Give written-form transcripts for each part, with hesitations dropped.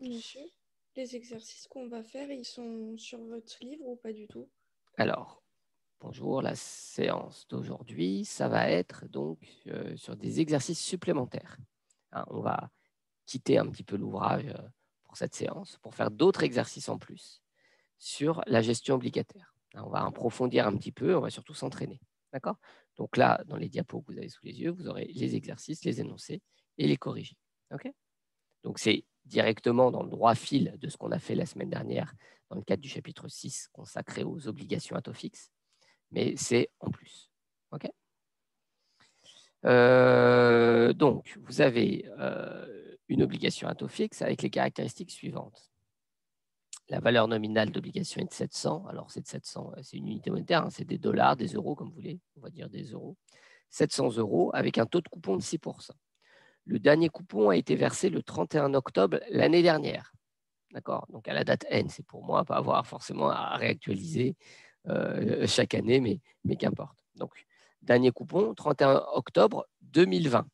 Monsieur, les exercices qu'on va faire, ils sont sur votre livre ou pas du tout? Alors, bonjour, la séance d'aujourd'hui, ça va être donc sur des exercices supplémentaires. Hein, on va quitter un petit peu l'ouvrage pour cette séance pour faire d'autres exercices en plus sur la gestion obligataire. Hein, on va approfondir un petit peu, on va surtout s'entraîner. D'accord? Donc là, dans les diapos que vous avez sous les yeux, vous aurez les exercices, les énoncés et les corrigés. OK? Donc c'est directement dans le droit fil de ce qu'on a fait la semaine dernière dans le cadre du chapitre 6 consacré aux obligations à taux fixe, mais c'est en plus. OK? Donc, vous avez une obligation à taux fixe avec les caractéristiques suivantes. La valeur nominale d'obligation est de 700. Alors, c'est de 700, c'est une unité monétaire, hein, c'est des dollars, des euros, comme vous voulez, on va dire des euros. 700 euros avec un taux de coupon de 6%. Le dernier coupon a été versé le 31 octobre l'année dernière. D'accord? Donc, à la date N, c'est pour moi, pas avoir forcément à réactualiser chaque année, mais qu'importe. Donc, dernier coupon, 31 octobre 2020.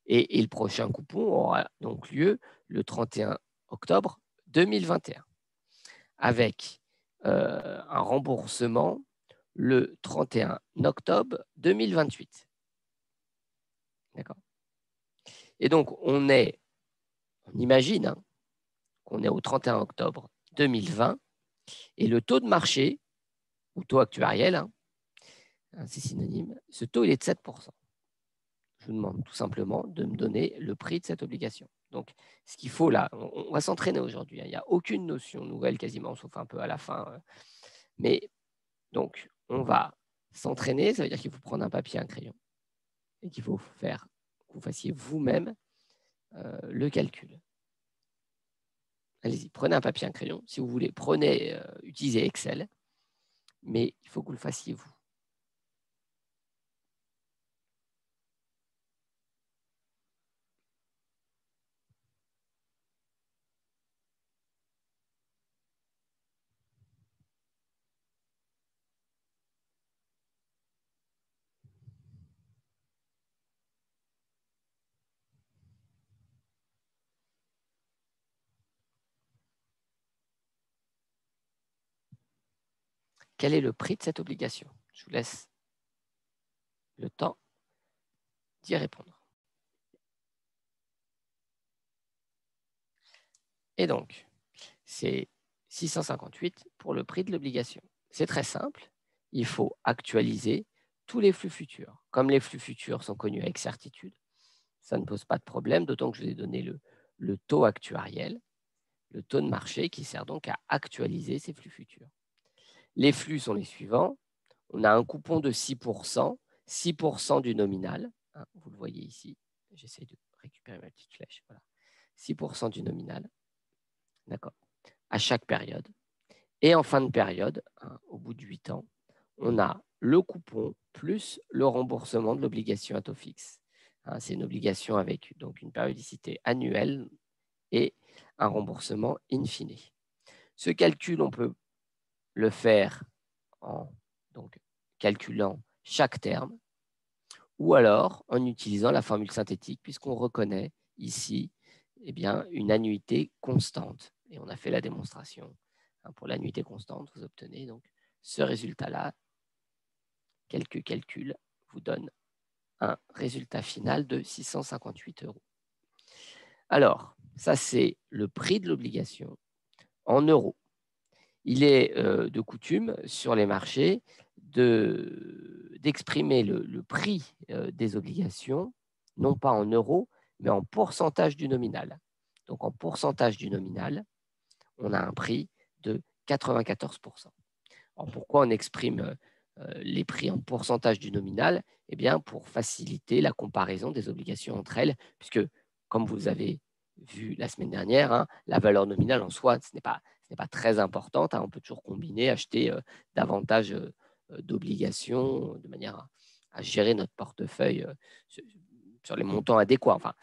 Et le prochain coupon aura donc lieu le 31 octobre 2021, avec un remboursement le 31 octobre 2028. D'accord? Et donc, on imagine hein, qu'on est au 31 octobre 2020 et le taux de marché, ou taux actuariel, hein, c'est synonyme, ce taux il est de 7%. Je vous demande tout simplement de me donner le prix de cette obligation. Donc, ce qu'il faut là, on va s'entraîner aujourd'hui. Il n'y a aucune notion nouvelle quasiment, sauf un peu à la fin. Mais donc, on va s'entraîner. Ça veut dire qu'il faut prendre un papier et un crayon et qu'il faut faire que vous fassiez vous-même le calcul. Allez-y, prenez un papier et un crayon. Si vous voulez, utilisez Excel, mais il faut que vous le fassiez vous. Quel est le prix de cette obligation? Je vous laisse le temps d'y répondre. Et donc, c'est 658 pour le prix de l'obligation. C'est très simple. Il faut actualiser tous les flux futurs. Comme les flux futurs sont connus avec certitude, ça ne pose pas de problème, d'autant que je vous ai donné le taux actuariel, le taux de marché qui sert donc à actualiser ces flux futurs. Les flux sont les suivants. On a un coupon de 6%, 6% du nominal. Hein, vous le voyez ici. J'essaie de récupérer ma petite flèche. Voilà. 6% du nominal. D'accord. À chaque période. Et en fin de période, hein, au bout de 8 ans, on a le coupon plus le remboursement de l'obligation à taux fixe. Hein, c'est une obligation avec donc une périodicité annuelle et un remboursement in fine. Ce calcul, on peut le faire en donc, calculant chaque terme ou alors en utilisant la formule synthétique puisqu'on reconnaît ici eh bien, une annuité constante. Et on a fait la démonstration. Pour l'annuité constante, vous obtenez donc ce résultat-là. Quelques calculs vous donnent un résultat final de 658 euros. Alors, ça, c'est le prix de l'obligation en euros. Il est de coutume sur les marchés d'exprimer le prix des obligations, non pas en euros, mais en pourcentage du nominal. Donc, en pourcentage du nominal, on a un prix de 94%. Alors, pourquoi on exprime les prix en pourcentage du nominal? Eh bien, pour faciliter la comparaison des obligations entre elles, puisque, comme vous avez vu la semaine dernière, hein, la valeur nominale en soi, ce n'est pas très importante. Hein, on peut toujours combiner, acheter davantage d'obligations de manière à gérer notre portefeuille sur les montants adéquats. Enfin,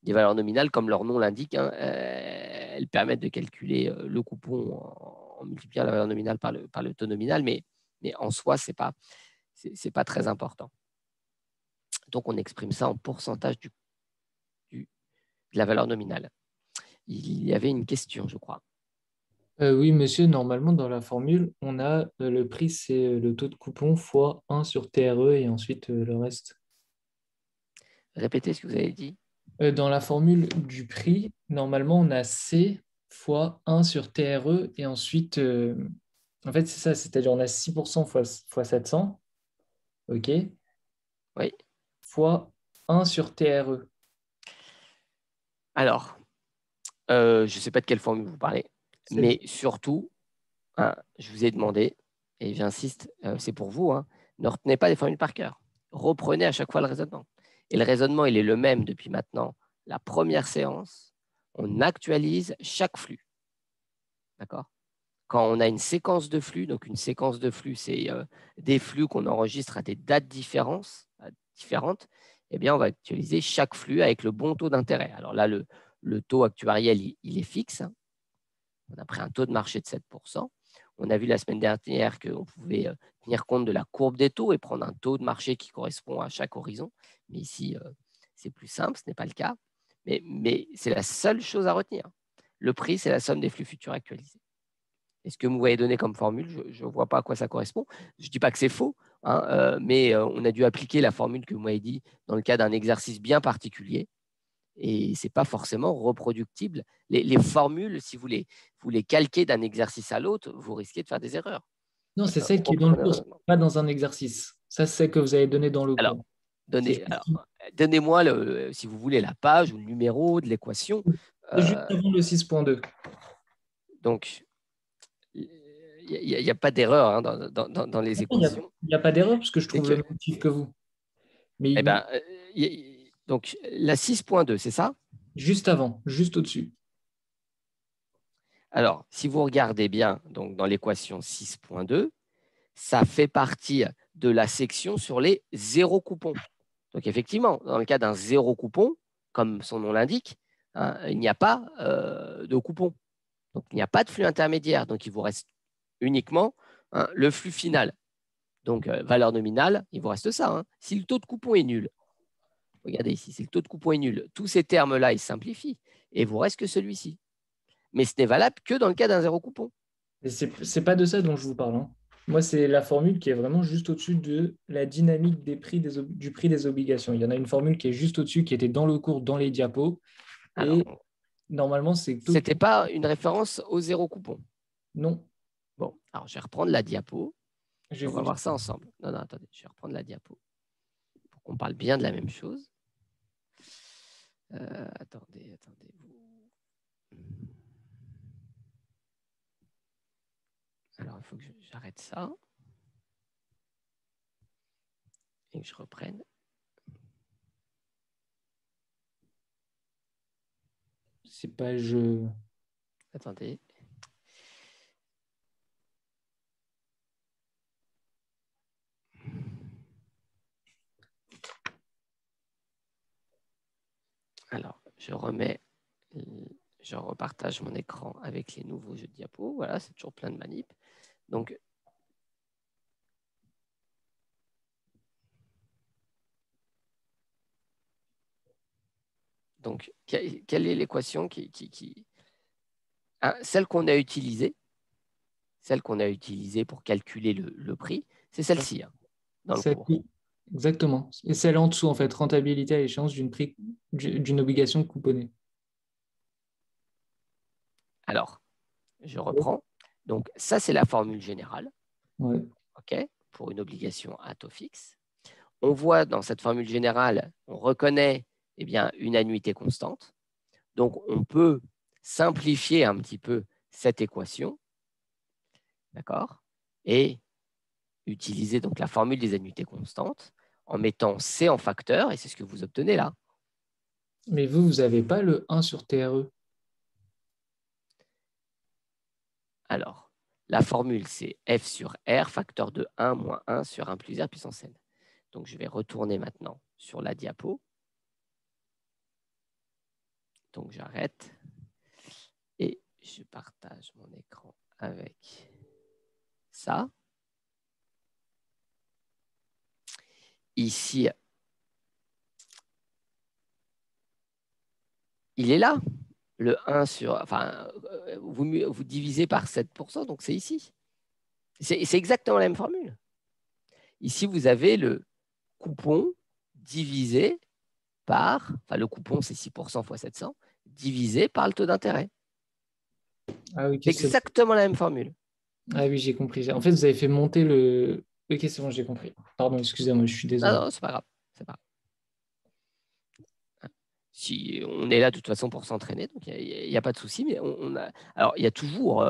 les valeurs nominales, comme leur nom l'indique, hein, elles permettent de calculer le coupon en multipliant la valeur nominale par le taux nominal, mais en soi, ce n'est pas très important. Donc, on exprime ça en pourcentage de la valeur nominale. il y avait une question, je crois. Oui, monsieur, normalement, dans la formule, on a le prix, c'est le taux de coupon fois 1 sur TRE et ensuite le reste. Répétez ce que vous avez dit. Dans la formule du prix, normalement, on a C fois 1 sur TRE et ensuite, en fait, c'est ça, c'est-à-dire on a 6% fois 700, OK, Oui. fois 1 sur TRE. Alors, je ne sais pas de quelle formule vous parlez, Celle- mais surtout, hein, je vous ai demandé, et j'insiste, c'est pour vous, hein, ne retenez pas les formules par cœur. Reprenez à chaque fois le raisonnement. Et le raisonnement, il est le même depuis maintenant la première séance. On actualise chaque flux. D'accord? Quand on a une séquence de flux, donc une séquence de flux, c'est des flux qu'on enregistre à des dates différentes, eh bien, on va actualiser chaque flux avec le bon taux d'intérêt. Alors là, le taux actuariel, il est fixe. Hein. On a pris un taux de marché de 7%. On a vu la semaine dernière qu'on pouvait tenir compte de la courbe des taux et prendre un taux de marché qui correspond à chaque horizon. Mais ici, c'est plus simple, ce n'est pas le cas. Mais c'est la seule chose à retenir. Le prix, c'est la somme des flux futurs actualisés. Et ce que vous m'avez donné comme formule, je ne vois pas à quoi ça correspond. Je ne dis pas que c'est faux, hein, mais on a dû appliquer la formule que vous m'avez dit dans le cas d'un exercice bien particulier. Et ce n'est pas forcément reproductible. Les formules, si vous les calquez d'un exercice à l'autre, vous risquez de faire des erreurs. Non, c'est celle qui est dans le cours, pas dans un exercice. Ça, c'est celle que vous avez donnée dans le Alors, cours. C'est donnez-moi, si vous voulez, la page ou le numéro de l'équation. juste avant le 6.2. Donc, il n'y a pas d'erreur hein, dans les Il équations. n'y a pas d'erreur parce que je C'est trouve que, le même chiffre que vous. Mais eh ben, donc, la 6.2, c'est ça? juste avant, juste au-dessus. Alors, si vous regardez bien donc, dans l'équation 6.2, ça fait partie de la section sur les zéro coupons. Donc, effectivement, dans le cas d'un zéro coupon, comme son nom l'indique, hein, il n'y a pas de coupon. Donc, il n'y a pas de flux intermédiaire. Donc, il vous reste uniquement hein, le flux final. Donc, valeur nominale, il vous reste ça. Hein. Si le taux de coupon est nul, regardez ici, si le taux de coupon est nul, tous ces termes-là, ils simplifient et il vous reste que celui-ci. Mais ce n'est valable que dans le cas d'un zéro coupon. C'est pas de ça dont je vous parle. Hein. Moi, c'est la formule qui est vraiment juste au-dessus de la dynamique des prix du prix des obligations. Il y en a une formule qui est juste au-dessus, qui était dans le cours, dans les diapos. Alors, Et normalement, c'est ce n'était pas une référence au zéro coupon. Non. Bon, alors je vais reprendre la diapo. Je vais On va vous voir dire. ça ensemble. Non, attendez, je vais reprendre la diapo pour qu'on parle bien de la même chose. Attendez. Alors, il faut que j'arrête ça et que je reprenne. C'est pas je. Attendez. Alors, je repartage mon écran avec les nouveaux jeux de diapo. Voilà, c'est toujours plein de manip. Donc quelle est l'équation celle qu'on a utilisée pour calculer le prix, c'est celle-ci hein, dans le cours. Exactement. Et celle en dessous, en fait, rentabilité à l'échéance d'une obligation couponnée. Alors, je reprends. Donc, ça, c'est la formule générale. Ouais. OK, pour une obligation à taux fixe. On voit dans cette formule générale, on reconnaît eh bien, une annuité constante. Donc, on peut simplifier un petit peu cette équation. D'accord? Et utiliser donc la formule des annuités constantes en mettant C en facteur, et c'est ce que vous obtenez là. Mais vous n'avez pas le 1 sur TRE. Alors, la formule, c'est F sur R, facteur de 1 moins 1 sur 1 plus R puissance n. Donc, je vais retourner maintenant sur la diapo. Donc, j'arrête. Et je partage mon écran avec ça. Ici, il est là, le 1 sur… Enfin, vous divisez par 7%, donc c'est ici. C'est exactement la même formule. Ici, vous avez le coupon divisé par… Enfin, le coupon, c'est 6% fois 700, divisé par le taux d'intérêt. Ah oui, C'est exactement la même formule. ah oui, j'ai compris. En fait, vous avez fait monter le. Ok, c'est bon, j'ai compris. Pardon, excusez-moi, je suis désolé. Non, c'est pas grave. C'est pas grave. Si on est là de toute façon pour s'entraîner, donc il n'y a pas de souci. Mais alors, il y a toujours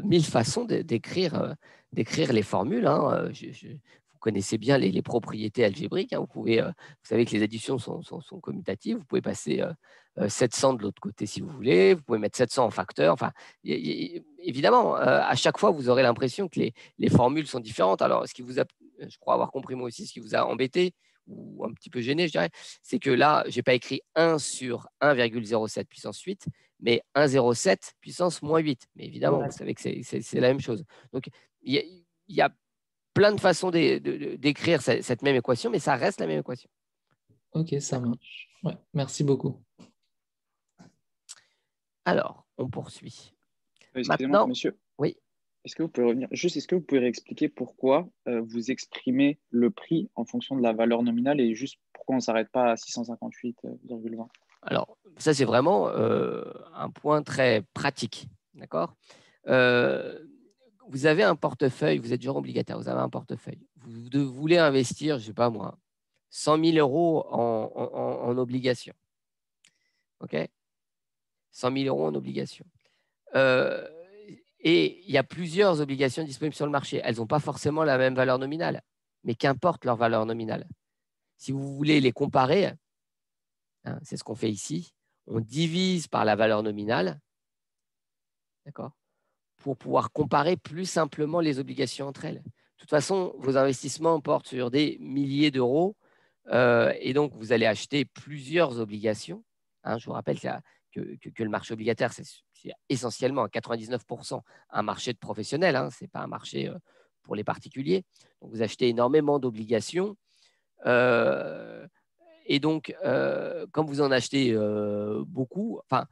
1000 façons d'écrire les formules. Hein. Vous connaissez bien les propriétés algébriques. Hein. Vous savez que les additions sont commutatives. Vous pouvez passer 700 de l'autre côté si vous voulez. Vous pouvez mettre 700 en facteur. Enfin, évidemment, à chaque fois, vous aurez l'impression que les formules sont différentes. Alors, je crois avoir compris moi aussi, ce qui vous a embêté ou un petit peu gêné, je dirais, c'est que là, je n'ai pas écrit 1 sur 1,07 puissance 8, mais 1,07 puissance moins 8. Mais évidemment, Ouais. vous savez que c'est la même chose. Donc, il y a plein de façons d'écrire cette même équation, mais ça reste la même équation. Ok, ça marche. Ouais, merci beaucoup. Alors, on poursuit. Excusez-moi, Maintenant, monsieur. oui. Est-ce que vous pouvez revenir juste, est-ce que vous pouvez réexpliquer pourquoi vous exprimez le prix en fonction de la valeur nominale et juste pourquoi on ne s'arrête pas à 658,20? Alors, ça, c'est vraiment un point très pratique. D'accord. Vous avez un portefeuille, vous êtes genre obligataire, vous avez un portefeuille. Vous voulez investir, je ne sais pas moi, 100 000 euros en obligations. OK, 100 000 euros en obligations. Et il y a plusieurs obligations disponibles sur le marché. Elles n'ont pas forcément la même valeur nominale, mais qu'importe leur valeur nominale. Si vous voulez les comparer, hein, c'est ce qu'on fait ici, on divise par la valeur nominale, d'accord, pour pouvoir comparer plus simplement les obligations entre elles. De toute façon, vos investissements portent sur des milliers d'euros et donc vous allez acheter plusieurs obligations. Hein, je vous rappelle que le marché obligataire, c'est essentiellement à 99% un marché de professionnels, hein, ce n'est pas un marché pour les particuliers. Donc vous achetez énormément d'obligations et donc quand vous en achetez beaucoup, enfin,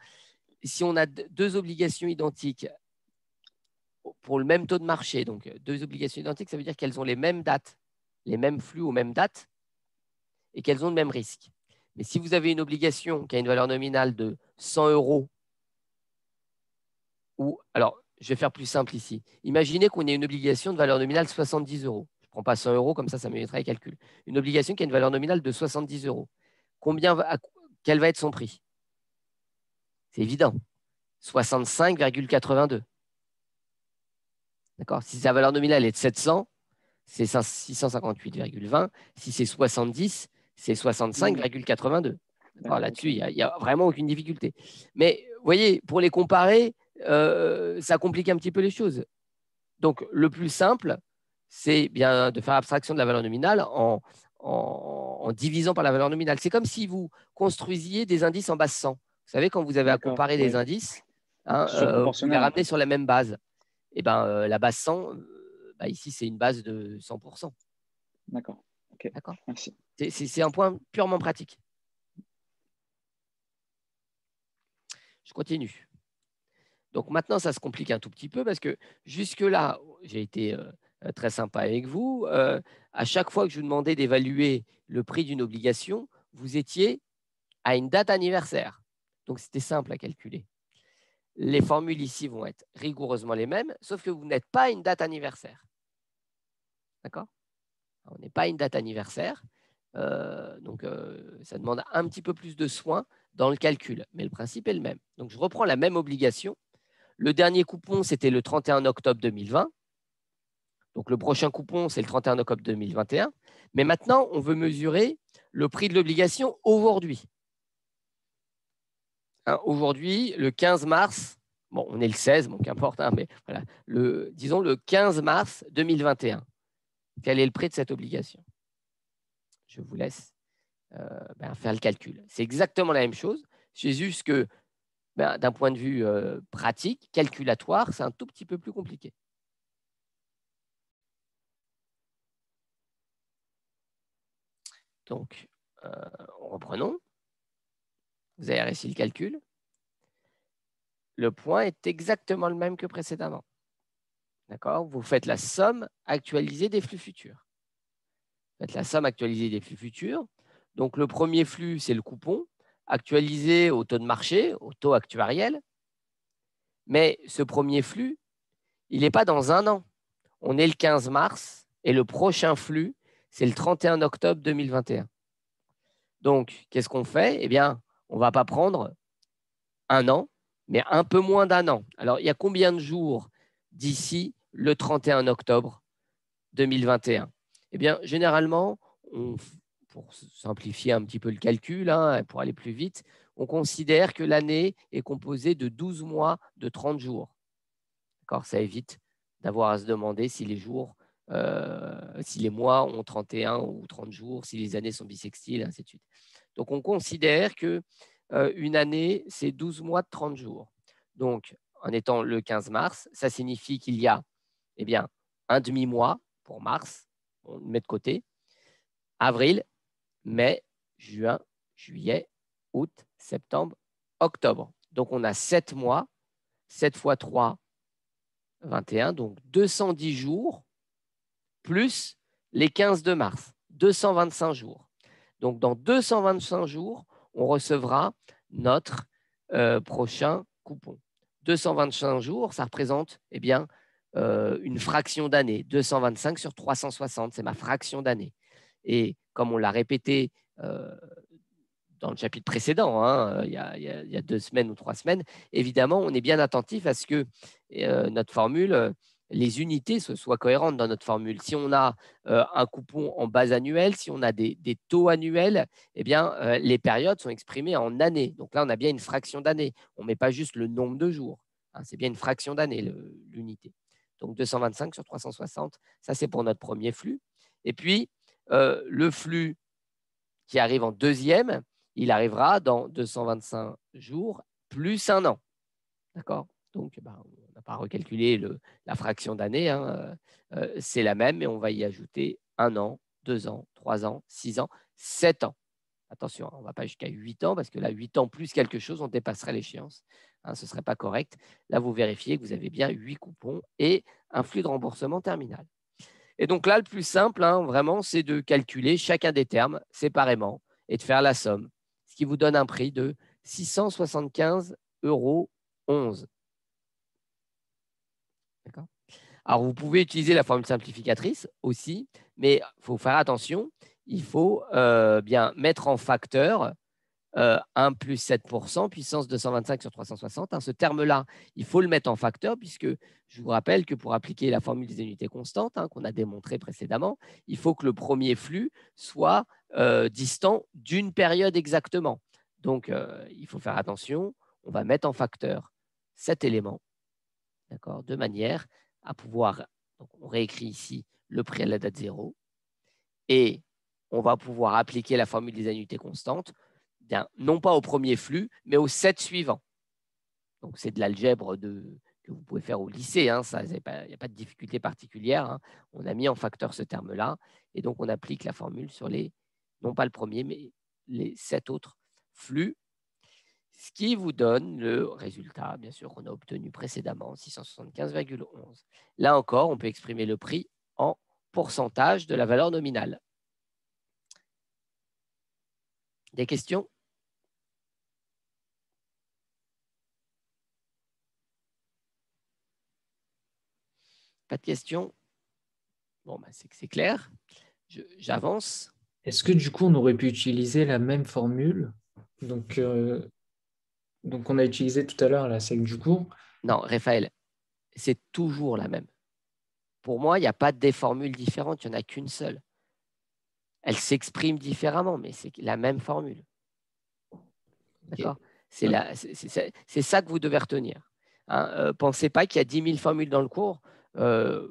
si on a deux obligations identiques pour le même taux de marché, donc deux obligations identiques, ça veut dire qu'elles ont les mêmes dates, les mêmes flux aux mêmes dates et qu'elles ont le même risque. Mais si vous avez une obligation qui a une valeur nominale de 100 euros, ou alors je vais faire plus simple ici. Imaginez qu'on ait une obligation de valeur nominale 70 euros. Je ne prends pas 100 euros, comme ça m'éviterait les calculs. Une obligation qui a une valeur nominale de 70 euros. Quel va être son prix? C'est évident. 65,82. D'accord. Si sa valeur nominale est de 700, c'est 658,20. Si c'est 70, c'est 65,82. Là-dessus, il n'y a vraiment aucune difficulté. Mais vous voyez, pour les comparer, ça complique un petit peu les choses. Donc, le plus simple, c'est bien de faire abstraction de la valeur nominale en divisant par la valeur nominale. C'est comme si vous construisiez des indices en base 100. Vous savez, quand vous avez à comparer des indices, hein, vous les ramenez sur la même base. Et ben, la base 100, ici, c'est une base de 100%. D'accord. Ok. D'accord. Merci. C'est un point purement pratique. Je continue. Donc maintenant, ça se complique un tout petit peu parce que jusque-là, j'ai été très sympa avec vous. À chaque fois que je vous demandais d'évaluer le prix d'une obligation, vous étiez à une date anniversaire. Donc c'était simple à calculer. Les formules ici vont être rigoureusement les mêmes, sauf que vous n'êtes pas à une date anniversaire. D'accord? On n'est pas à une date anniversaire. Donc ça demande un petit peu plus de soin dans le calcul, mais le principe est le même. Donc je reprends la même obligation. Le dernier coupon, c'était le 31 octobre 2020. Donc, le prochain coupon, c'est le 31 octobre 2021. Mais maintenant, on veut mesurer le prix de l'obligation aujourd'hui. Hein, aujourd'hui, le 15 mars, bon, on est le 16, bon, qu'importe, hein, mais voilà, disons le 15 mars 2021. Quel est le prix de cette obligation? Je vous laisse faire le calcul. C'est exactement la même chose. C'est juste que, d'un point de vue pratique, calculatoire, c'est un tout petit peu plus compliqué. Donc, reprenons. Vous avez réussi le calcul. le point est exactement le même que précédemment. D'accord? Vous faites la somme actualisée des flux futurs. Vous faites la somme actualisée des flux futurs. Donc, le premier flux, c'est le coupon, actualisé au taux de marché, au taux actuariel. Mais ce premier flux, il n'est pas dans un an. On est le 15 mars et le prochain flux, c'est le 31 octobre 2021. Donc, qu'est-ce qu'on fait? Eh bien, on ne va pas prendre un an, mais un peu moins d'un an. Alors, il y a combien de jours d'ici le 31 octobre 2021? Eh bien, généralement, pour simplifier un petit peu le calcul, pour aller plus vite, on considère que l'année est composée de 12 mois de 30 jours. D'accord? Ça évite d'avoir à se demander si les jours, si les mois ont 31 ou 30 jours, si les années sont bissextiles, ainsi de suite. Donc, on considère que une année, c'est 12 mois de 30 jours. Donc, en étant le 15 mars, ça signifie qu'il y a un demi-mois pour mars, on le met de côté, avril, mai, juin, juillet, août, septembre, octobre. Donc, on a 7 mois, 7 fois 3, 21, donc 210 jours, plus les 15 de mars, 225 jours. Donc, dans 225 jours, on recevra notre prochain coupon. 225 jours, ça représente une fraction d'année. 225 sur 360, c'est ma fraction d'année. Et comme on l'a répété dans le chapitre précédent, il y a 2 semaines ou 3 semaines, évidemment, on est bien attentif à ce que notre formule, les unités soient cohérentes dans notre formule. Si on a un coupon en base annuelle, si on a des taux annuels, les périodes sont exprimées en années. Donc là, on a bien une fraction d'année. On ne met pas juste le nombre de jours. C'est bien une fraction d'année, l'unité. Donc 225 sur 360, ça c'est pour notre premier flux. Et puis, le flux qui arrive en deuxième, il arrivera dans 225 jours plus un an. D'accord? Donc, on n'a pas recalculé la fraction d'année. C'est la même, mais on va y ajouter 1 an, 2 ans, 3 ans, 6 ans, 7 ans. Attention, on ne va pas jusqu'à 8 ans, parce que là, 8 ans plus quelque chose, on dépasserait l'échéance. Ce ne serait pas correct. Là, vous vérifiez que vous avez bien 8 coupons et un flux de remboursement terminal. Et donc là, le plus simple, vraiment, c'est de calculer chacun des termes séparément et de faire la somme, ce qui vous donne un prix de 675,11 €. D'accord ? Alors, vous pouvez utiliser la formule simplificatrice aussi, mais il faut faire attention. Il faut bien mettre en facteur 1 plus 7% puissance 225 sur 360. Ce terme-là, il faut le mettre en facteur, puisque je vous rappelle que pour appliquer la formule des unités constantes qu'on a démontré précédemment, il faut que le premier flux soit distant d'une période exactement. Donc, il faut faire attention. On va mettre en facteur cet élément, d'accord, de manière à pouvoir, donc on réécrit ici le prix à la date 0, et on va pouvoir appliquer la formule des unités constantes, non pas au premier flux, mais aux 7 suivants. Donc, c'est de l'algèbre que vous pouvez faire au lycée. Il n'y a pas de difficulté particulière. On a mis en facteur ce terme-là. Et donc, on applique la formule sur non pas le premier, mais les 7 autres flux. Ce qui vous donne le résultat, bien sûr, qu'on a obtenu précédemment, 675,11. Là encore, on peut exprimer le prix en pourcentage de la valeur nominale. Des questions ? Pas de questions? Bon, c'est clair. J'avance. Est-ce que du coup, on aurait pu utiliser la même formule? Donc on a utilisé tout à l'heure la sec du cours. Non, Raphaël, c'est toujours la même. Pour moi, il n'y a pas des formules différentes, il n'y en a qu'une seule. Elle s'exprime différemment, mais c'est la même formule. D'accord ? C'est ça que vous devez retenir. Pensez pas qu'il y a 10 000 formules dans le cours. Il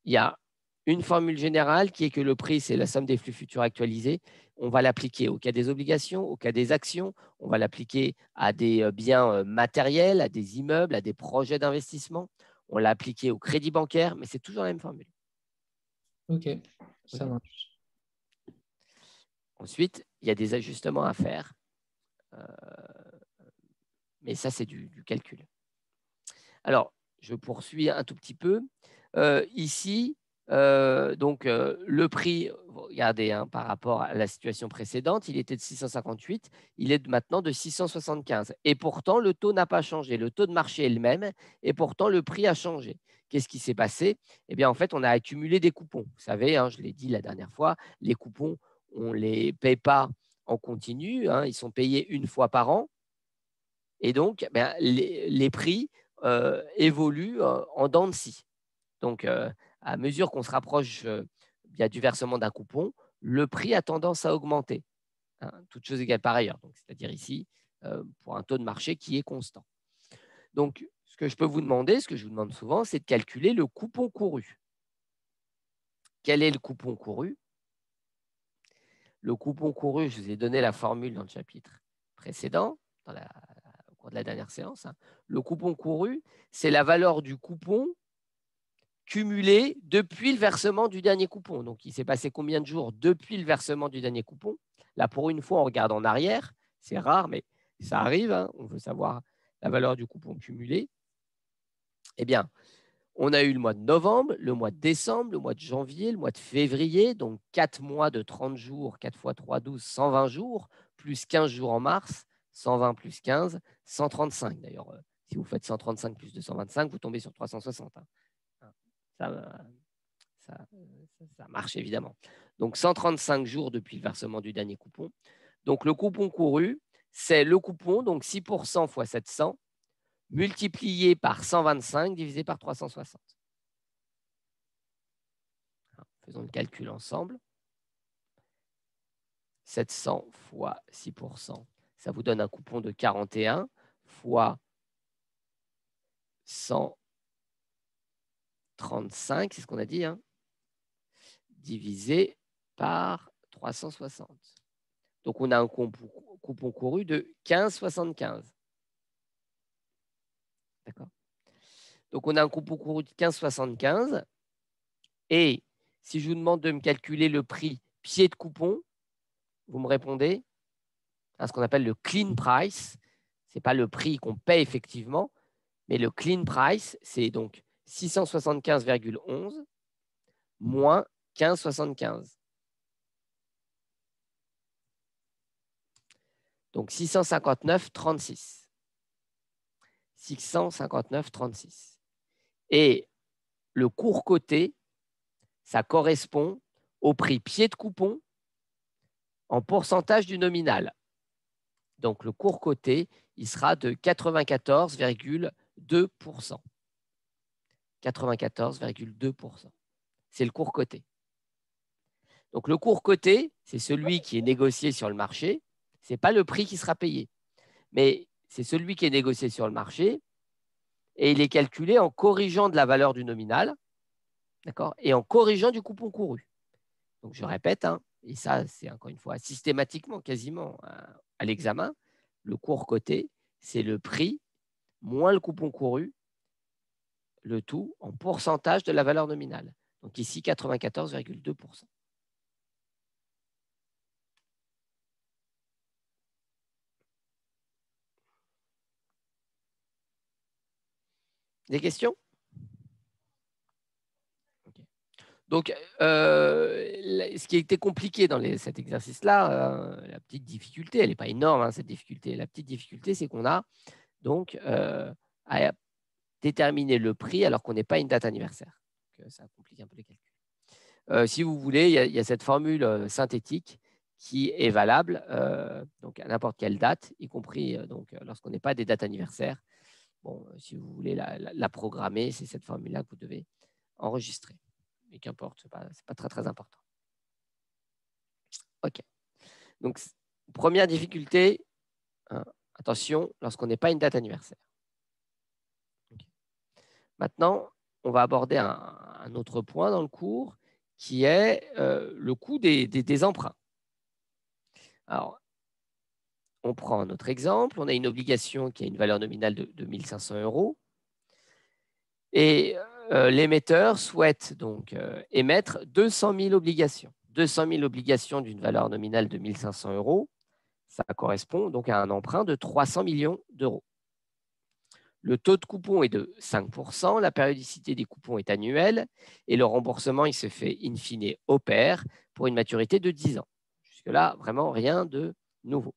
y a une formule générale qui est que le prix, c'est la somme des flux futurs actualisés. On va l'appliquer au cas des obligations, au cas des actions. On va l'appliquer à des biens matériels, à des immeubles, à des projets d'investissement. On l'a appliqué au crédit bancaire, mais c'est toujours la même formule. Ok, ça marche. Ensuite, il y a des ajustements à faire. Mais ça, c'est du calcul. Alors, je poursuis un tout petit peu. Ici, le prix, regardez, hein, par rapport à la situation précédente, il était de 658, il est maintenant de 675. Et pourtant, le taux n'a pas changé. Le taux de marché est le même, et pourtant, le prix a changé. Qu'est-ce qui s'est passé? Eh bien, en fait, on a accumulé des coupons. Vous savez, hein, je l'ai dit la dernière fois, les coupons, on ne les paye pas en continu, hein, ils sont payés une fois par an. Et donc, les prix évoluent en dents de scie. Donc, à mesure qu'on se rapproche du versement d'un coupon, le prix a tendance à augmenter, hein, toutes choses égales par ailleurs. C'est-à-dire ici, pour un taux de marché qui est constant. Donc, ce que je peux vous demander, ce que je vous demande souvent, c'est de calculer le coupon couru. Quel est le coupon couru? Le coupon couru, je vous ai donné la formule dans le chapitre précédent, au cours de la dernière séance. Hein. Le coupon couru, c'est la valeur du coupon cumulé depuis le versement du dernier coupon. Donc, il s'est passé combien de jours depuis le versement du dernier coupon? Là, pour une fois, on regarde en arrière. C'est rare, mais ça arrive. Hein. On veut savoir la valeur du coupon cumulé. Eh bien, on a eu le mois de novembre, le mois de décembre, le mois de janvier, le mois de février. Donc, 4 mois de 30 jours, 4 fois 3, 12, 120 jours, plus 15 jours en mars, 120 plus 15, 135. D'ailleurs, si vous faites 135 plus 225, vous tombez sur 360. Hein. Ça marche évidemment. Donc, 135 jours depuis le versement du dernier coupon. Donc, le coupon couru, c'est le coupon, donc 6% fois 700, multiplié par 125 divisé par 360. Alors, faisons le calcul ensemble. 700 fois 6%, ça vous donne un coupon de 41 fois 135, c'est ce qu'on a dit, hein, divisé par 360. Donc, on a un coupon couru de 15,75. D'accord? Donc, on a un coupon couru de 15,75. Et si je vous demande de me calculer le prix pied de coupon, vous me répondez à ce qu'on appelle le clean price. Ce n'est pas le prix qu'on paie effectivement, mais le clean price, c'est donc 675,11 moins 15,75. Donc 659,36. 659,36. Et le cours coté, ça correspond au prix pied de coupon en pourcentage du nominal. Donc, le cours coté, il sera de 94,2%. 94,2%. C'est le cours coté. Donc, le cours coté, c'est celui qui est négocié sur le marché. Ce n'est pas le prix qui sera payé, mais c'est celui qui est négocié sur le marché et il est calculé en corrigeant de la valeur du nominal, d'accord, et en corrigeant du coupon couru. Donc, je répète, hein, et ça, c'est encore une fois systématiquement, quasiment à l'examen, le cours coté, c'est le prix moins le coupon couru, le tout en pourcentage de la valeur nominale. Donc ici, 94,2%. Des questions? Okay. Donc, ce qui a été compliqué dans cet exercice-là, la petite difficulté, elle n'est pas énorme, hein, cette difficulté. La petite difficulté, c'est qu'on a donc à déterminer le prix alors qu'on n'est pas une date anniversaire. Donc, ça complique un peu les calculs. Si vous voulez, il y a cette formule synthétique qui est valable donc à n'importe quelle date, y compris lorsqu'on n'est pas des dates anniversaires. Bon, si vous voulez la programmer, c'est cette formule-là que vous devez enregistrer. Mais qu'importe, ce n'est pas très, très important. OK. Donc, première difficulté, hein, attention, lorsqu'on n'est pas une date anniversaire. Okay. Maintenant, on va aborder un autre point dans le cours qui est le coût des emprunts. Alors, on prend notre exemple. On a une obligation qui a une valeur nominale de 1 500 €. Et l'émetteur souhaite donc émettre 200 000 obligations. 200 000 obligations d'une valeur nominale de 1 500 €. Ça correspond donc à un emprunt de 300 millions d'euros. Le taux de coupon est de 5%, la périodicité des coupons est annuelle et le remboursement il se fait in fine au pair pour une maturité de 10 ans. Jusque-là, vraiment rien de nouveau.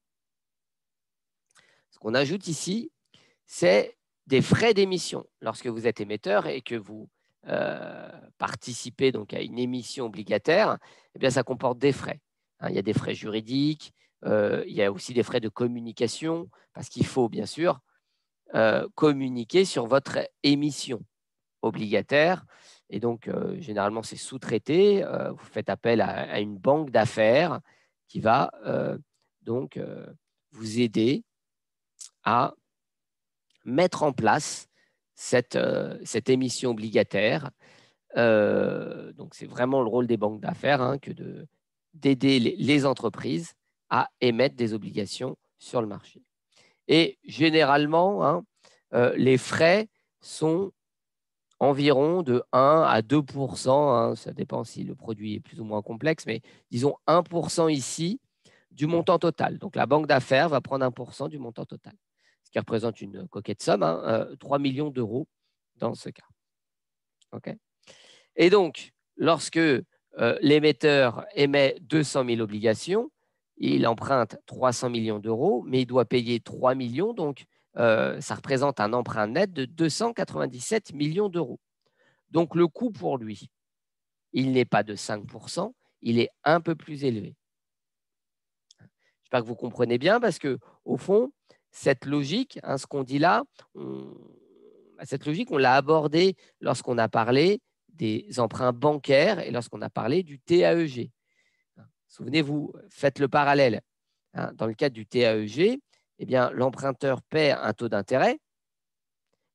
Ce qu'on ajoute ici, c'est des frais d'émission. Lorsque vous êtes émetteur et que vous participez donc à une émission obligataire, eh bien, ça comporte des frais. Il y a des frais juridiques, il y a aussi des frais de communication, parce qu'il faut bien sûr communiquer sur votre émission obligataire. Et donc, généralement, c'est sous-traité. Vous faites appel à une banque d'affaires qui va donc vous aider à mettre en place cette émission obligataire. Donc, c'est vraiment le rôle des banques d'affaires que d'aider les entreprises à émettre des obligations sur le marché. Et généralement, les frais sont environ de 1 à 2%, ça dépend si le produit est plus ou moins complexe, mais disons 1% ici du montant total. Donc, la banque d'affaires va prendre 1% du montant total, ce qui représente une coquette somme, 3 millions d'euros dans ce cas. Okay. Et donc, lorsque l'émetteur émet 200 000 obligations, il emprunte 300 millions d'euros, mais il doit payer 3 millions, donc ça représente un emprunt net de 297 millions d'euros. Donc, le coût pour lui, il n'est pas de 5%, il est un peu plus élevé. J'espère que vous comprenez bien, parce qu'au fond, cette logique, ce qu'on dit là, cette logique, on l'a abordée lorsqu'on a parlé des emprunts bancaires et lorsqu'on a parlé du TAEG. Souvenez-vous, faites le parallèle. Dans le cadre du TAEG, eh bien, l'emprunteur paie un taux d'intérêt,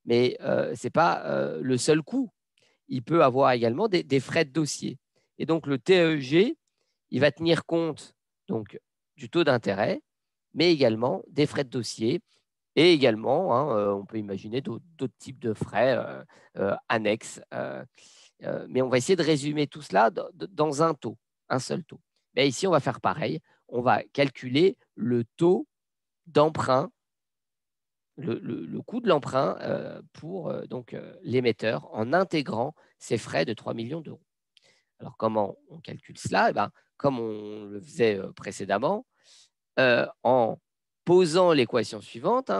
mais ce n'est pas le seul coût. Il peut avoir également des frais de dossier. Et donc, le TAEG, il va tenir compte donc, du taux d'intérêt, mais également des frais de dossier. Et également, on peut imaginer d'autres types de frais annexes. Mais on va essayer de résumer tout cela dans un taux, un seul taux. Mais ici, on va faire pareil. On va calculer le taux d'emprunt, le coût de l'emprunt pour l'émetteur en intégrant ces frais de 3 millions d'euros. Alors, comment on calcule cela? Comme on le faisait précédemment, en posant l'équation suivante,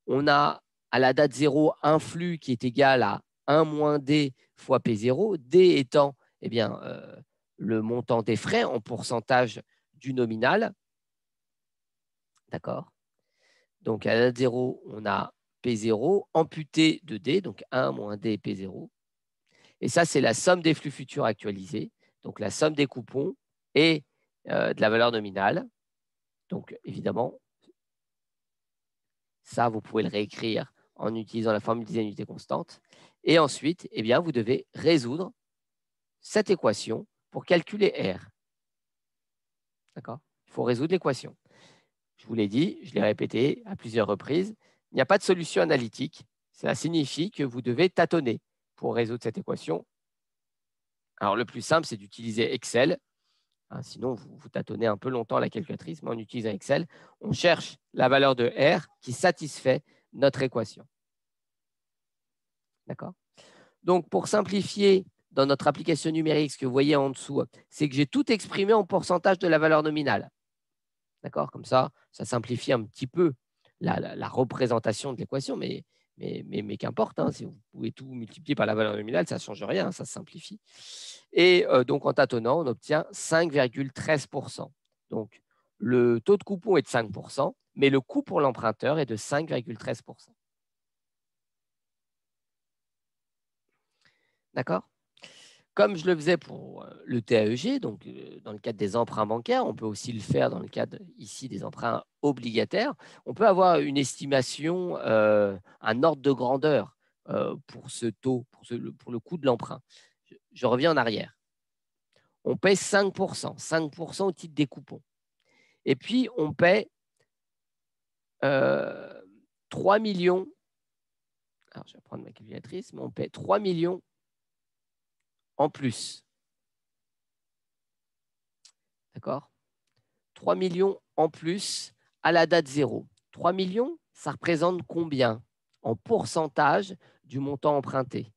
on a à la date 0 un flux qui est égal à 1 moins D fois P0, D étant le montant des frais en pourcentage du nominal. D'accord? Donc, à la date 0, on a P0 amputé de D, donc 1 moins D P0. Et ça, c'est la somme des flux futurs actualisés, donc la somme des coupons et de la valeur nominale. Donc, évidemment, ça, vous pouvez le réécrire en utilisant la formule des unités constantes. Et ensuite, vous devez résoudre cette équation pour calculer R. D'accord? Il faut résoudre l'équation. Je vous l'ai dit, je l'ai répété à plusieurs reprises, il n'y a pas de solution analytique. Ça signifie que vous devez tâtonner pour résoudre cette équation. Alors, le plus simple, c'est d'utiliser Excel. Sinon, vous tâtonnez un peu longtemps à la calculatrice, mais en utilisant Excel, on cherche la valeur de R qui satisfait notre équation. D'accord? Donc, pour simplifier, dans notre application numérique, ce que vous voyez en dessous, c'est que j'ai tout exprimé en pourcentage de la valeur nominale. D'accord? Comme ça, ça simplifie un petit peu la représentation de l'équation, mais qu'importe, si vous pouvez tout multiplier par la valeur nominale, ça ne change rien, ça se simplifie. Et donc, en tâtonnant, on obtient 5,13%. Donc, le taux de coupon est de 5%, mais le coût pour l'emprunteur est de 5,13%. D'accord? Comme je le faisais pour le TAEG, donc dans le cadre des emprunts bancaires, on peut aussi le faire dans le cadre ici des emprunts obligataires. On peut avoir une estimation, un ordre de grandeur pour ce taux, pour le coût de l'emprunt. Je reviens en arrière. On paie 5%, 5% au titre des coupons. Et puis, on paie 3 millions. Alors, je vais prendre ma calculatrice, mais on paie 3 millions en plus. D'accord? 3 millions en plus à la date 0. 3 millions, ça représente combien en pourcentage du montant emprunté.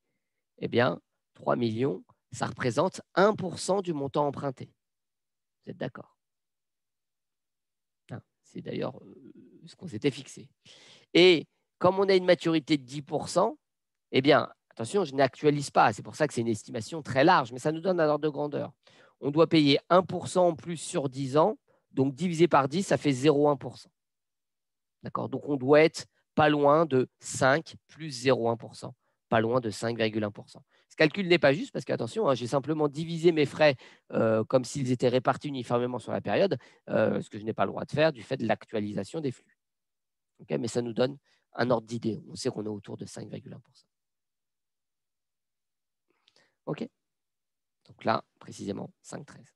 Eh bien, 3 millions, ça représente 1% du montant emprunté. Vous êtes d'accord? C'est d'ailleurs ce qu'on s'était fixé. Et comme on a une maturité de 10%, eh bien, attention, je n'actualise pas. C'est pour ça que c'est une estimation très large, mais ça nous donne un ordre de grandeur. On doit payer 1% en plus sur 10 ans. Donc, divisé par 10, ça fait 0,1%. D'accord? Donc, on doit être pas loin de 5 plus 0,1%. Pas loin de 5,1%. Ce calcul n'est pas juste parce qu'attention, j'ai simplement divisé mes frais comme s'ils étaient répartis uniformément sur la période, ce que je n'ai pas le droit de faire du fait de l'actualisation des flux. Okay, mais ça nous donne un ordre d'idée. On sait qu'on est autour de 5,1%. OK. Donc là, précisément, 5,13.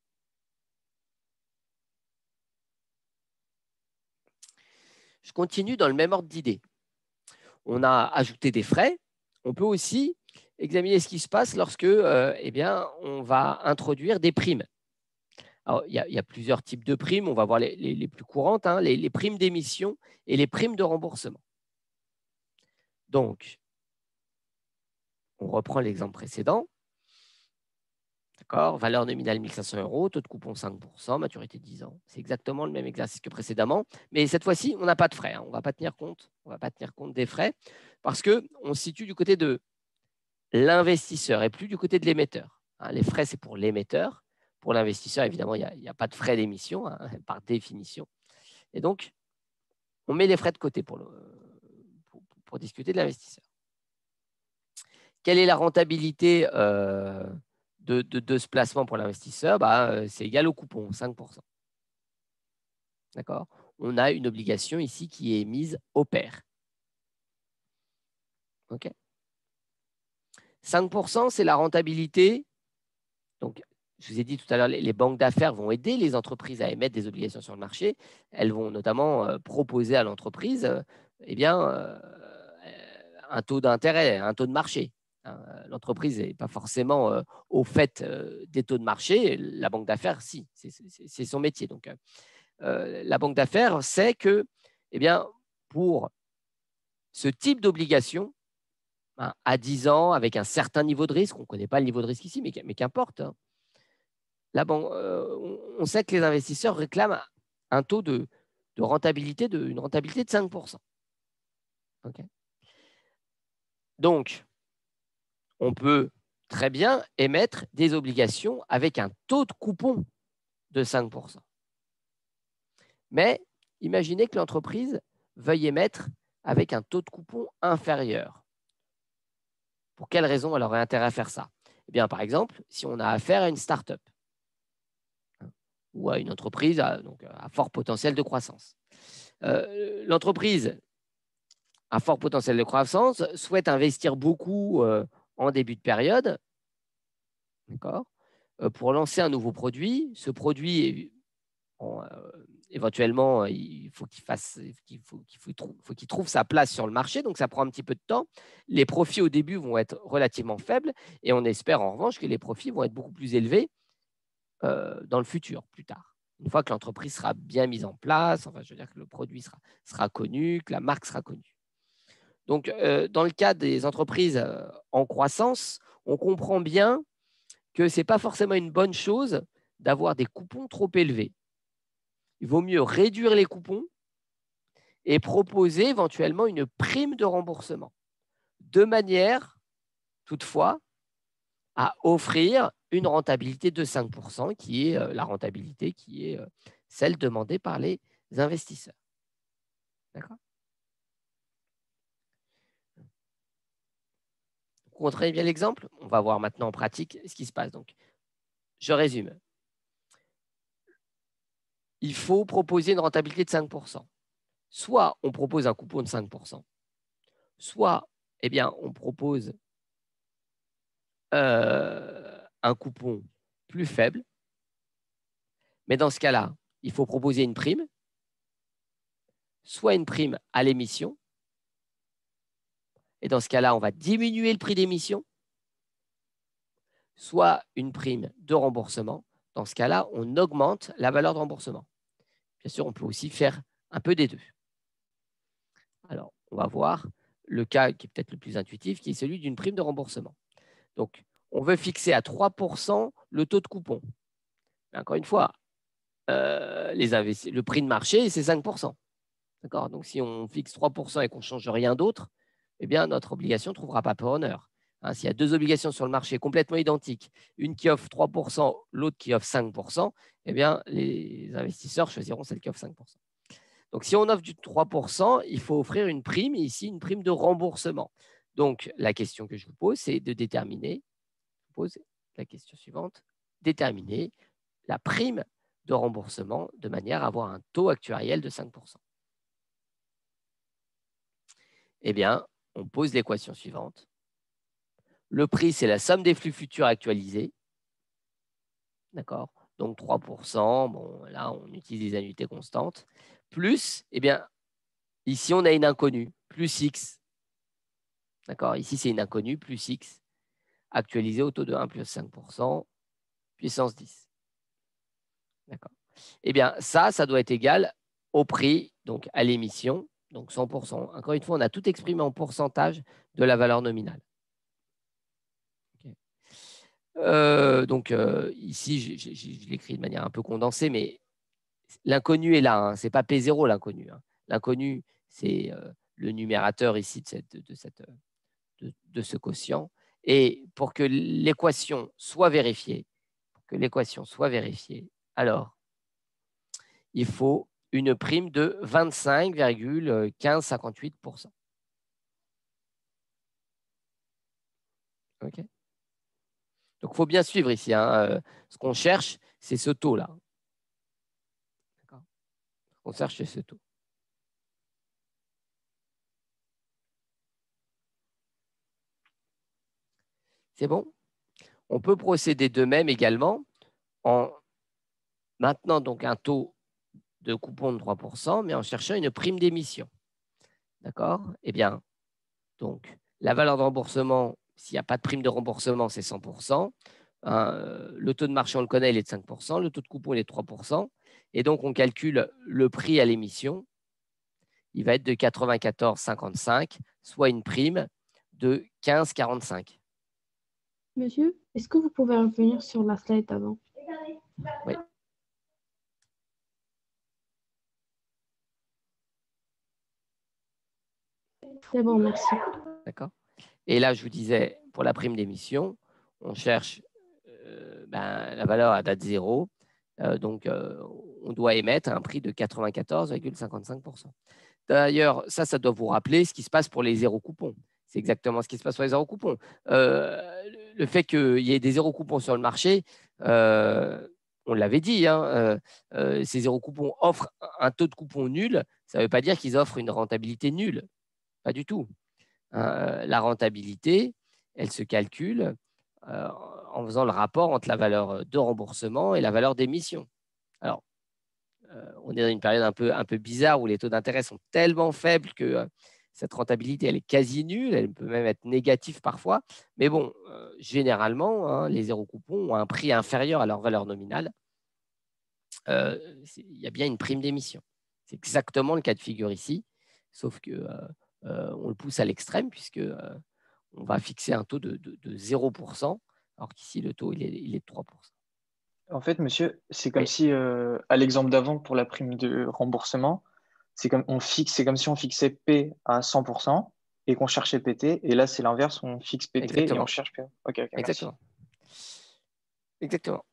Je continue dans le même ordre d'idée. On a ajouté des frais. On peut aussi examiner ce qui se passe lorsque eh bien, on va introduire des primes. Alors, il y a plusieurs types de primes. On va voir les plus courantes, hein, les primes d'émission et les primes de remboursement. Donc, on reprend l'exemple précédent. D'accord, valeur nominale 1 500 €, taux de coupon 5%, maturité 10 ans. C'est exactement le même exercice que précédemment. Mais cette fois-ci, on n'a pas de frais. Hein. On ne va pas tenir compte des frais parce qu'on se situe du côté de l'investisseur et plus du côté de l'émetteur. Hein, les frais, c'est pour l'émetteur. Pour l'investisseur, évidemment, il n'y a pas de frais d'émission, hein, par définition. Et donc, on met les frais de côté pour discuter de l'investisseur. Quelle est la rentabilité de ce placement pour l'investisseur? C'est égal au coupon, 5%. D'accord? On a une obligation ici qui est émise au pair. OK. 5%, c'est la rentabilité. Donc, je vous ai dit tout à l'heure, les banques d'affaires vont aider les entreprises à émettre des obligations sur le marché. Elles vont notamment proposer à l'entreprise un taux d'intérêt, un taux de marché. L'entreprise n'est pas forcément au fait des taux de marché. La banque d'affaires, si, c'est son métier. Donc, la banque d'affaires sait que, eh bien, pour ce type d'obligation, à 10 ans, avec un certain niveau de risque, on ne connaît pas le niveau de risque ici, mais qu'importe, hein, on sait que les investisseurs réclament un taux de rentabilité, une rentabilité de 5%. Okay. Donc, on peut très bien émettre des obligations avec un taux de coupon de 5%. Mais imaginez que l'entreprise veuille émettre avec un taux de coupon inférieur. Pour quelle raison elle aurait intérêt à faire ça? Eh bien, par exemple, si on a affaire à une start-up ou à une entreprise à fort potentiel de croissance. L'entreprise à fort potentiel de croissance souhaite investir beaucoup en début de période, d'accord, pour lancer un nouveau produit. Ce produit, éventuellement, il faut qu'il trouve sa place sur le marché, donc ça prend un petit peu de temps. Les profits au début vont être relativement faibles et on espère en revanche que les profits vont être beaucoup plus élevés dans le futur, plus tard. Une fois que l'entreprise sera bien mise en place, enfin, je veux dire que le produit sera connu, que la marque sera connue. Donc, dans le cas des entreprises en croissance, on comprend bien que ce n'est pas forcément une bonne chose d'avoir des coupons trop élevés. Il vaut mieux réduire les coupons et proposer éventuellement une prime de remboursement, de manière, toutefois, à offrir une rentabilité de 5%, qui est la rentabilité qui est celle demandée par les investisseurs. D'accord ? Vous comprenez bien l'exemple? On va voir maintenant en pratique ce qui se passe. Donc, je résume. Il faut proposer une rentabilité de 5%. Soit on propose un coupon de 5%, soit eh bien, on propose un coupon plus faible. Mais dans ce cas-là, il faut proposer une prime, soit une prime à l'émission. Et dans ce cas-là, on va diminuer le prix d'émission, soit une prime de remboursement. Dans ce cas-là, on augmente la valeur de remboursement. Bien sûr, on peut aussi faire un peu des deux. Alors, on va voir le cas qui est peut-être le plus intuitif, qui est celui d'une prime de remboursement. Donc, on veut fixer à 3% le taux de coupon. Mais encore une fois, le prix de marché, c'est 5%. D'accord ? Donc, si on fixe 3% et qu'on ne change rien d'autre, eh bien, notre obligation ne trouvera pas peu honneur. Hein, s'il y a deux obligations sur le marché complètement identiques, une qui offre 3%, l'autre qui offre 5%, eh bien, les investisseurs choisiront celle qui offre 5%. Donc, si on offre du 3%, il faut offrir une prime, et ici, une prime de remboursement. Donc, la question que je vous pose, c'est de déterminer, je vous pose la question suivante, déterminer la prime de remboursement de manière à avoir un taux actuariel de 5%. Eh bien, on pose l'équation suivante. Le prix, c'est la somme des flux futurs actualisés. D'accord ? Donc 3%, bon, là, on utilise des annuités constantes. Plus, eh bien, ici, on a une inconnue, plus X. D'accord ? Ici, c'est une inconnue, plus X, actualisée au taux de 1 plus 5%, puissance 10. D'accord ? Eh bien, ça doit être égal au prix, donc à l'émission, donc 100%. Encore une fois, on a tout exprimé en pourcentage de la valeur nominale. Donc, ici, je l'écris de manière un peu condensée, mais l'inconnu est là. Hein, ce n'est pas P0 l'inconnu. Hein. L'inconnu, c'est le numérateur ici de ce quotient. Et pour que l'équation soit vérifiée, alors, il faut une prime de 25,1558%. OK ? Donc, il faut bien suivre ici. Hein. Ce qu'on cherche, c'est ce taux-là. D'accord ? On cherche ce taux. C'est bon ? On peut procéder de même également en maintenant donc un taux de coupon de 3%, mais en cherchant une prime d'émission. D'accord ? Eh bien, donc, la valeur de remboursement, s'il n'y a pas de prime de remboursement, c'est 100%. Le taux de marché, on le connaît, il est de 5%. Le taux de coupon, il est de 3%. Et donc, on calcule le prix à l'émission. Il va être de 94,55, soit une prime de 15,45. Monsieur, est-ce que vous pouvez revenir sur la slide avant? Oui. C'est bon, merci. D'accord. Et là, je vous disais, pour la prime d'émission, on cherche la valeur à date zéro. Donc, on doit émettre un prix de 94,55%. D'ailleurs, ça doit vous rappeler ce qui se passe pour les zéro coupons. C'est exactement ce qui se passe pour les zéro coupons. Le fait qu'il y ait des zéro coupons sur le marché, on l'avait dit, hein, ces zéro coupons offrent un taux de coupon nul. Ça ne veut pas dire qu'ils offrent une rentabilité nulle. Pas du tout. La rentabilité, elle se calcule en faisant le rapport entre la valeur de remboursement et la valeur d'émission. Alors, on est dans une période un peu bizarre où les taux d'intérêt sont tellement faibles que cette rentabilité, elle est quasi nulle, elle peut même être négative parfois. Mais bon, généralement, hein, les zéro coupons ont un prix inférieur à leur valeur nominale. Il y a bien une prime d'émission. C'est exactement le cas de figure ici, sauf que on le pousse à l'extrême puisque on va fixer un taux de 0%, alors qu'ici, le taux, il est de 3%. En fait, monsieur, c'est comme Oui. si, à l'exemple d'avant pour la prime de remboursement, c'est comme si on fixait P à 100% et qu'on cherchait PT. Et là, c'est l'inverse, on fixe PT Exactement. et on cherche P. Ok, Exactement. merci. Exactement.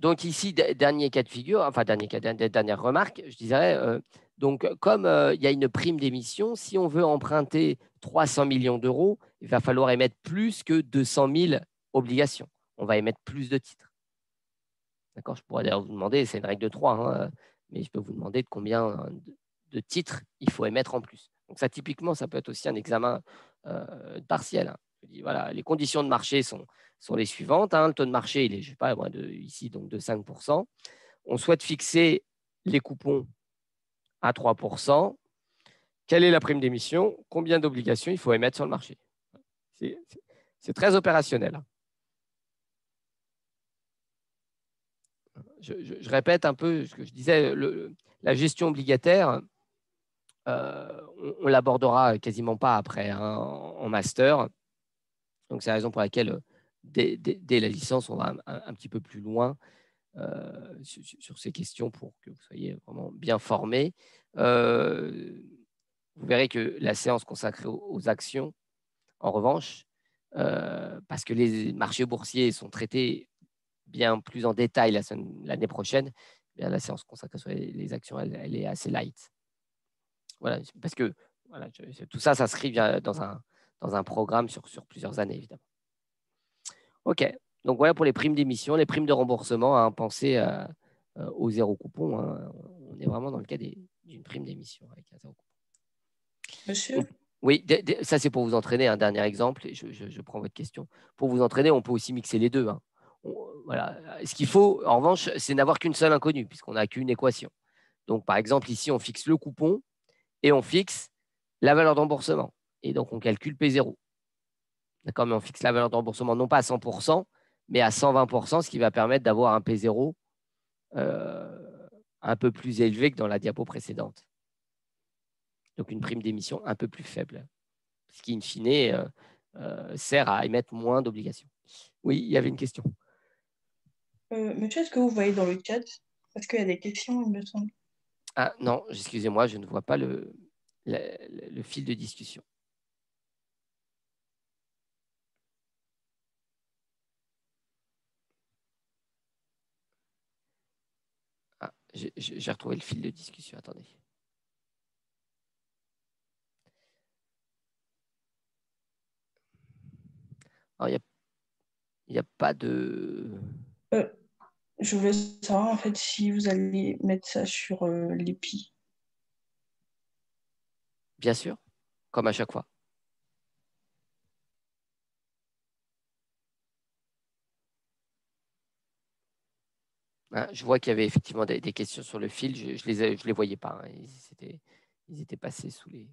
Donc ici, dernier cas de figure, enfin dernière remarque, je dirais, donc comme il y a une prime d'émission, si on veut emprunter 300 millions d'euros, il va falloir émettre plus que 200 000 obligations. On va émettre plus de titres. D'accord ? Je pourrais d'ailleurs vous demander, c'est une règle de 3, hein, mais je peux vous demander de combien de titres il faut émettre en plus. Donc ça, typiquement, ça peut être aussi un examen partiel. Hein. Je dis, voilà, les conditions de marché sont les suivantes. Hein. Le taux de marché, il est, je sais pas, ici, donc de 5%. On souhaite fixer les coupons à 3%. Quelle est la prime d'émission? Combien d'obligations il faut émettre sur le marché? C'est très opérationnel. Hein. Je répète un peu ce que je disais, la gestion obligataire, on l'abordera quasiment pas après hein, en master. Donc, c'est la raison pour laquelle, dès la licence, on va un petit peu plus loin sur ces questions pour que vous soyez vraiment bien formés. Vous verrez que la séance consacrée aux actions, en revanche, parce que les marchés boursiers sont traités bien plus en détail l'année prochaine, bien, la séance consacrée sur les actions, elle est assez light. Voilà, parce que voilà, tout ça s'inscrit dans un programme sur plusieurs années, évidemment. OK. Donc, voilà pour les primes d'émission, les primes de remboursement. Hein, pensez au zéro coupon. Hein. On est vraiment dans le cas d'une prime d'émission avec un zéro coupon. Monsieur? Oui, ça, c'est pour vous entraîner. Un dernier exemple, et je prends votre question. Pour vous entraîner, on peut aussi mixer les deux. Hein. Voilà. Ce qu'il faut, en revanche, c'est n'avoir qu'une seule inconnue, puisqu'on n'a qu'une équation. Donc, par exemple, ici, on fixe le coupon et on fixe la valeur de remboursement. Et donc, on calcule P0. D'accord, mais on fixe la valeur de remboursement non pas à 100%, mais à 120%, ce qui va permettre d'avoir un P0 un peu plus élevé que dans la diapo précédente. Donc, une prime d'émission un peu plus faible, ce qui, in fine, sert à émettre moins d'obligations. Oui, il y avait une question. Monsieur, est-ce que vous voyez dans le chat? Parce qu'il y a des questions, il me semble. Ah non, excusez-moi, je ne vois pas le fil de discussion. Ah, j'ai retrouvé le fil de discussion, attendez. Alors, il n'y a pas de... Je voulais savoir en fait si vous allez mettre ça sur l'EPI. Bien sûr, comme à chaque fois. Hein, je vois qu'il y avait effectivement des questions sur le fil. Je ne les voyais pas. Hein. Ils étaient passés sous le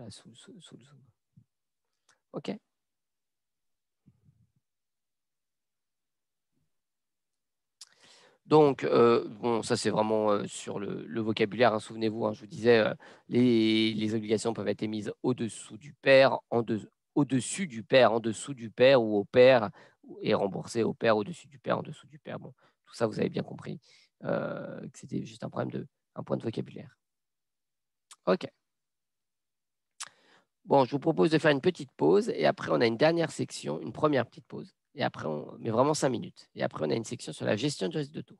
zoom. OK. Donc, bon, ça, c'est vraiment sur le vocabulaire. Hein, souvenez-vous, hein, je vous disais, les obligations peuvent être émises au-dessous du pair, au-dessus du pair, en dessous du pair ou au pair, et remboursées au pair, au-dessus du pair, en dessous du pair. Bon, tout ça, vous avez bien compris que c'était juste un point de vocabulaire. OK. Bon, je vous propose de faire une petite pause et après, on a une dernière section, une première petite pause. Et après, mais vraiment 5 minutes. Et après, on a une section sur la gestion du risque de taux.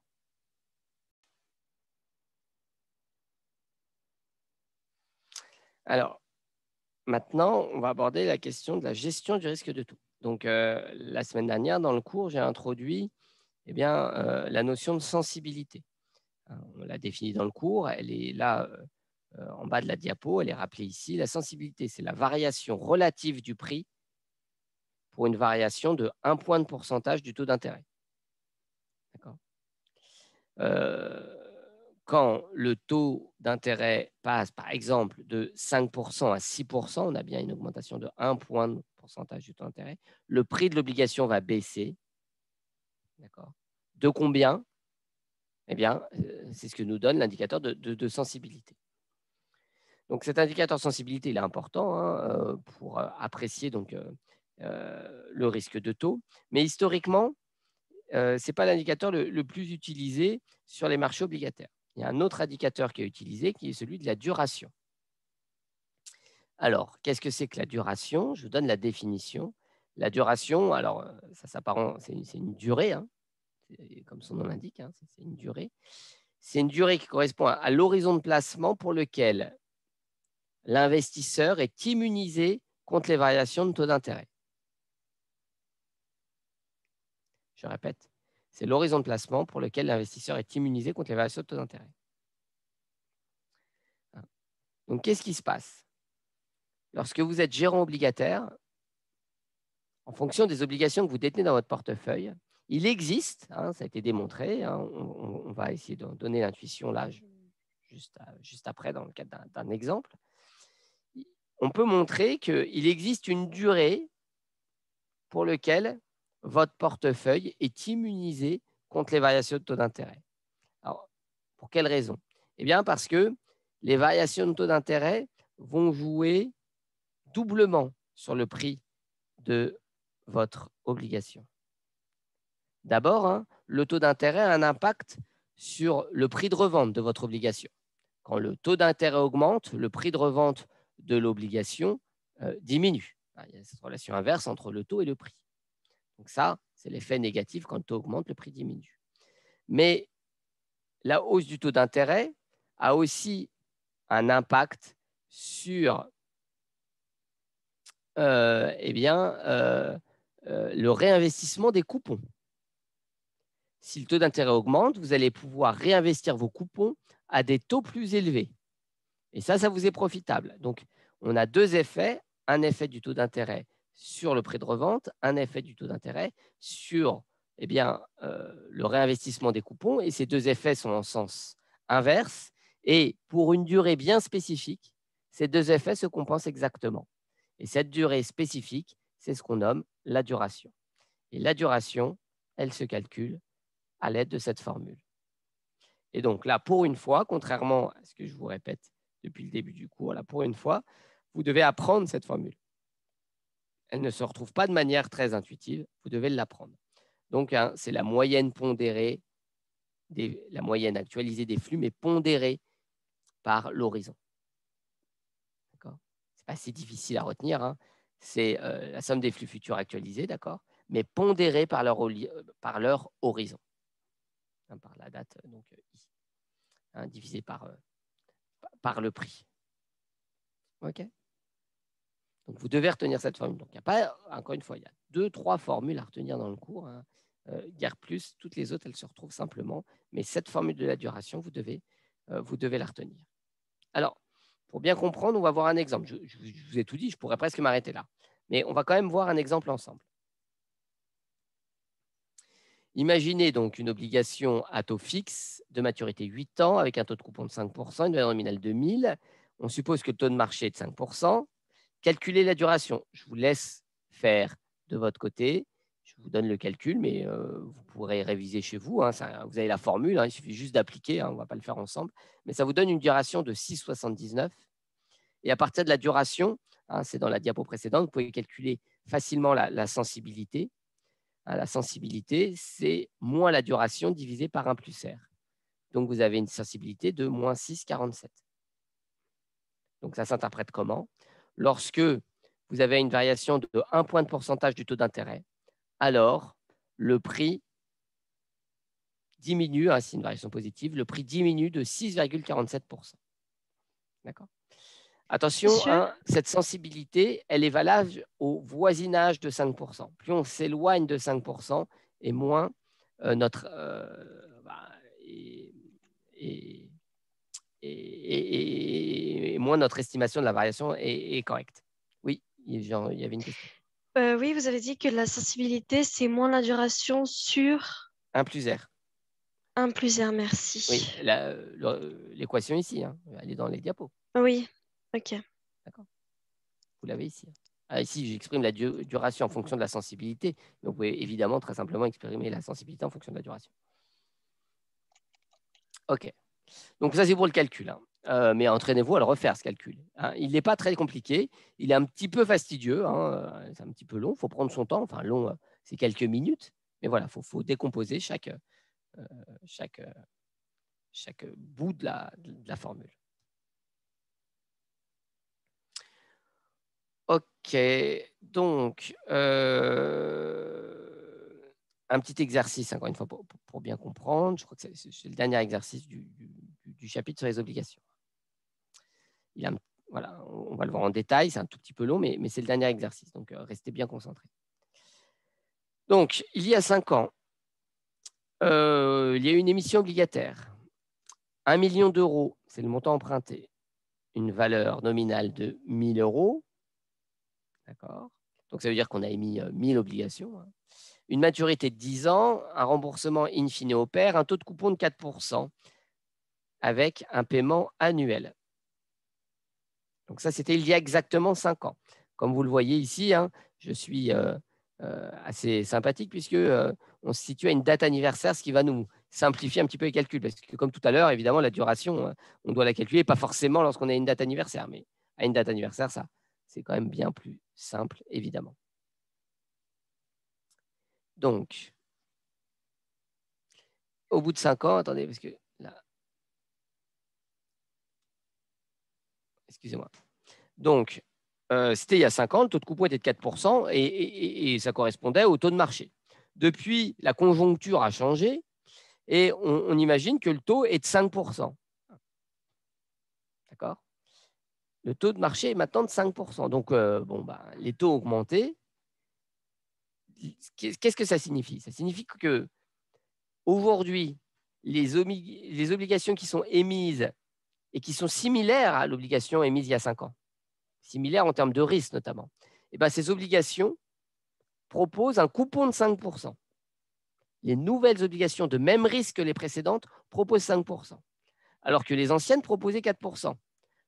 Alors, maintenant, on va aborder la question de la gestion du risque de taux. Donc, la semaine dernière, dans le cours, j'ai introduit la notion de sensibilité. On l'a définie dans le cours. Elle est là, en bas de la diapo. Elle est rappelée ici. La sensibilité, c'est la variation relative du prix pour une variation de 1 point de pourcentage du taux d'intérêt. D'accord. Quand le taux d'intérêt passe, par exemple, de 5% à 6%, on a bien une augmentation de 1 point de pourcentage du taux d'intérêt, le prix de l'obligation va baisser. D'accord. De combien? Eh bien, c'est ce que nous donne l'indicateur de sensibilité. Donc, cet indicateur de sensibilité, il est important hein, pour apprécier donc, le risque de taux. Mais historiquement, ce n'est pas l'indicateur le plus utilisé sur les marchés obligataires. Il y a un autre indicateur qui est utilisé, qui est celui de la duration. Alors, qu'est-ce que c'est que la duration? Je vous donne la définition. La duration, alors, ça s'apparente, c'est une durée, hein, comme son nom l'indique, hein, c'est une durée. C'est une durée qui correspond à l'horizon de placement pour lequel l'investisseur est immunisé contre les variations de taux d'intérêt. Je répète, c'est l'horizon de placement pour lequel l'investisseur est immunisé contre les variations de taux d'intérêt. Donc, qu'est-ce qui se passe? Lorsque vous êtes gérant obligataire, en fonction des obligations que vous détenez dans votre portefeuille, il existe, hein, ça a été démontré, hein, on va essayer de donner l'intuition là, juste après, dans le cadre d'un exemple, on peut montrer qu'il existe une durée pour laquelle votre portefeuille est immunisé contre les variations de taux d'intérêt. Alors, pour quelle raison? Eh bien, parce que les variations de taux d'intérêt vont jouer doublement sur le prix de votre obligation. D'abord, hein, le taux d'intérêt a un impact sur le prix de revente de votre obligation. Quand le taux d'intérêt augmente, le prix de revente de l'obligation diminue. Il y a cette relation inverse entre le taux et le prix. Donc ça, c'est l'effet négatif. Quand le taux augmente, le prix diminue. Mais la hausse du taux d'intérêt a aussi un impact sur le réinvestissement des coupons. Si le taux d'intérêt augmente, vous allez pouvoir réinvestir vos coupons à des taux plus élevés. Et ça vous est profitable. Donc, on a deux effets. Un effet du taux d'intérêt sur le prix de revente, un effet du taux d'intérêt sur le réinvestissement des coupons. Et ces deux effets sont en sens inverse. Et pour une durée bien spécifique, ces deux effets se compensent exactement. Et cette durée spécifique, c'est ce qu'on nomme la duration. Et la duration, elle se calcule à l'aide de cette formule. Et donc là, pour une fois, contrairement à ce que je vous répète depuis le début du cours, là, pour une fois, vous devez apprendre cette formule. Elle ne se retrouve pas de manière très intuitive, vous devez l'apprendre. Donc, hein, c'est la moyenne pondérée, la moyenne actualisée des flux, mais pondérée par l'horizon. Ce n'est pas si difficile à retenir. Hein. C'est la somme des flux futurs actualisés, d'accord, mais pondérée par leur horizon. Hein, par la date, donc I, hein, divisé par le prix. OK. Donc, vous devez retenir cette formule. Donc, il n'y a pas, encore une fois, il y a 2-3 formules à retenir dans le cours. Hein. Guère plus, toutes les autres, elles se retrouvent simplement. Mais cette formule de la duration, vous devez la retenir. Alors, pour bien comprendre, on va voir un exemple. Je vous ai tout dit, je pourrais presque m'arrêter là. Mais on va quand même voir un exemple ensemble. Imaginez donc une obligation à taux fixe de maturité 8 ans avec un taux de coupon de 5%, une valeur nominale de 1000. On suppose que le taux de marché est de 5%. Calculez la duration. Je vous laisse faire de votre côté. Je vous donne le calcul, mais vous pourrez réviser chez vous. Hein. Vous avez la formule, hein, il suffit juste d'appliquer. Hein, on ne va pas le faire ensemble. Mais ça vous donne une duration de 6,79. Et à partir de la duration, hein, c'est dans la diapo précédente, vous pouvez calculer facilement la sensibilité. La sensibilité, c'est moins la duration divisé par 1 plus R. Donc, vous avez une sensibilité de moins 6,47. Donc, ça s'interprète comment? Lorsque vous avez une variation de 1 point de pourcentage du taux d'intérêt, alors le prix diminue, hein, c'est une variation positive, le prix diminue de 6,47%. D'accord? Attention, hein, cette sensibilité, elle est valable au voisinage de 5%. Plus on s'éloigne de 5%, et moins notre moins notre estimation de la variation est correcte. Oui, il y avait une question. Oui, vous avez dit que la sensibilité, c'est moins la duration sur 1 plus R. 1 plus R, merci. Oui, l'équation ici, hein, elle est dans les diapos. Oui, ok. D'accord. Vous l'avez ici. Ah, ici, j'exprime la duration en fonction de la sensibilité. Donc, vous pouvez évidemment très simplement exprimer la sensibilité en fonction de la duration. OK. Donc, ça, c'est pour le calcul. Hein. Mais entraînez-vous à le refaire, ce calcul. Hein. Il n'est pas très compliqué. Il est un petit peu fastidieux. Hein. C'est un petit peu long. Il faut prendre son temps. Enfin, long, c'est quelques minutes. Mais voilà, il faut décomposer chaque bout de la formule. OK, donc un petit exercice, encore une fois, pour bien comprendre. Je crois que c'est le dernier exercice du chapitre sur les obligations. Voilà, on va le voir en détail, c'est un tout petit peu long, mais c'est le dernier exercice, donc restez bien concentrés. Donc, il y a 5 ans, il y a eu une émission obligataire. 1 million d'euros, c'est le montant emprunté. Une valeur nominale de 1 000 euros. D'accord. Donc, ça veut dire qu'on a émis 1000 obligations. Hein. Une maturité de 10 ans, un remboursement in fine au pair, un taux de coupon de 4% avec un paiement annuel. Donc, ça, c'était il y a exactement 5 ans. Comme vous le voyez ici, hein, je suis assez sympathique puisque on se situe à une date anniversaire, ce qui va nous simplifier un petit peu les calculs. Parce que comme tout à l'heure, évidemment, la duration, on doit la calculer, pas forcément lorsqu'on a une date anniversaire, mais à une date anniversaire, ça, c'est quand même bien plus simple, évidemment. Donc, au bout de 5 ans, attendez, parce que là, excusez-moi. Donc, c'était il y a 5 ans, le taux de coupon était de 4% et ça correspondait au taux de marché. Depuis, la conjoncture a changé et on imagine que le taux est de 5%. D'accord ? Le taux de marché est maintenant de 5%. Donc, les taux ont augmenté. Qu'est-ce que ça signifie? Ça signifie que aujourd'hui, les obligations qui sont émises et qui sont similaires à l'obligation émise il y a 5 ans, similaires en termes de risque notamment, et ben, ces obligations proposent un coupon de 5%. Les nouvelles obligations de même risque que les précédentes proposent 5%, alors que les anciennes proposaient 4%.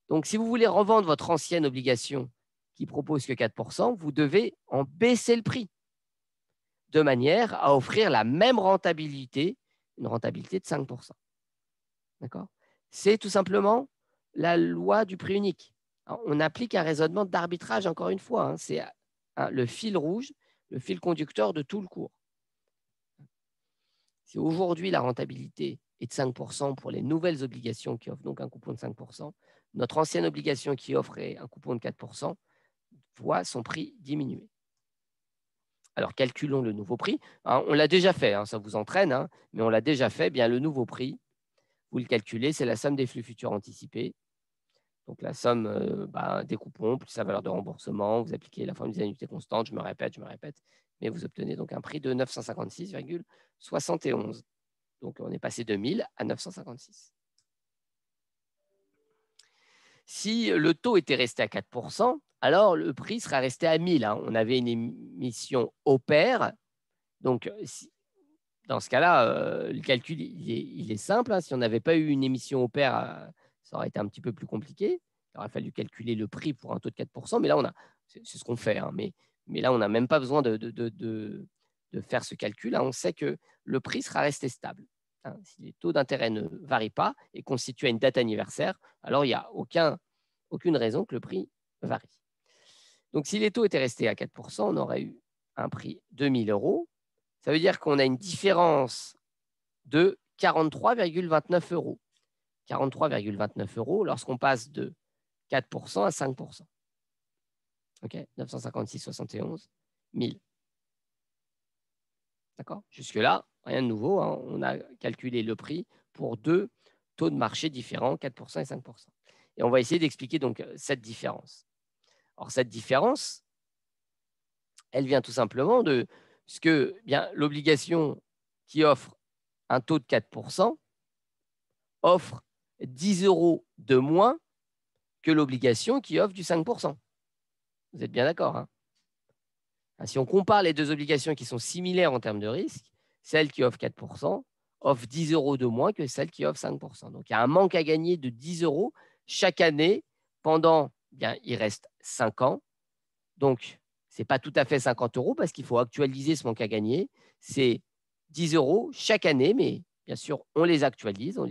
Donc, si vous voulez revendre votre ancienne obligation qui propose que 4%, vous devez en baisser le prix de manière à offrir la même rentabilité, une rentabilité de 5%. D'accord ? C'est tout simplement la loi du prix unique. Alors, on applique un raisonnement d'arbitrage, encore une fois. Hein, c'est le fil rouge, le fil conducteur de tout le cours. Si aujourd'hui la rentabilité est de 5% pour les nouvelles obligations qui offrent donc un coupon de 5%, notre ancienne obligation qui offrait un coupon de 4% voit son prix diminuer. Alors, calculons le nouveau prix. Hein, on l'a déjà fait, hein, ça vous entraîne, hein, mais on l'a déjà fait. Bien, le nouveau prix, vous le calculez, c'est la somme des flux futurs anticipés. Donc, la somme des coupons plus sa valeur de remboursement. Vous appliquez la formule des annuités constantes. Je me répète, mais vous obtenez donc un prix de 956,71. Donc, on est passé de 1000 à 956. Si le taux était resté à 4%, alors le prix serait resté à 1000. Hein. On avait une émission au pair. Donc, dans ce cas-là, le calcul, il est simple. Hein. Si on n'avait pas eu une émission au pair, ça aurait été un petit peu plus compliqué. Il aurait fallu calculer le prix pour un taux de 4%. Mais là, c'est ce qu'on fait. Hein. Mais là, on n'a même pas besoin de faire ce calcul. Hein. On sait que le prix sera resté stable. Hein. Si les taux d'intérêt ne varient pas et constituent une date anniversaire, alors il n'y a aucune raison que le prix varie. Donc, si les taux étaient restés à 4%, on aurait eu un prix de 1 000 €. Ça veut dire qu'on a une différence de 43,29 €. 43,29 € lorsqu'on passe de 4% à 5%. OK, 956,71, 1000. D'accord ? Jusque-là, rien de nouveau. Hein. On a calculé le prix pour deux taux de marché différents, 4% et 5%. Et on va essayer d'expliquer donc cette différence. Alors, cette différence, elle vient tout simplement de ce que l'obligation qui offre un taux de 4% offre 10 € de moins que l'obligation qui offre du 5%. Vous êtes bien d'accord, hein ? Si on compare les deux obligations qui sont similaires en termes de risque, celle qui offre 4% offre 10 € de moins que celle qui offre 5%. Donc, il y a un manque à gagner de 10 € chaque année pendant, il reste 5 ans. Donc, ce n'est pas tout à fait 50 € parce qu'il faut actualiser ce manque à gagner. C'est 10 € chaque année, mais bien sûr, on les actualise au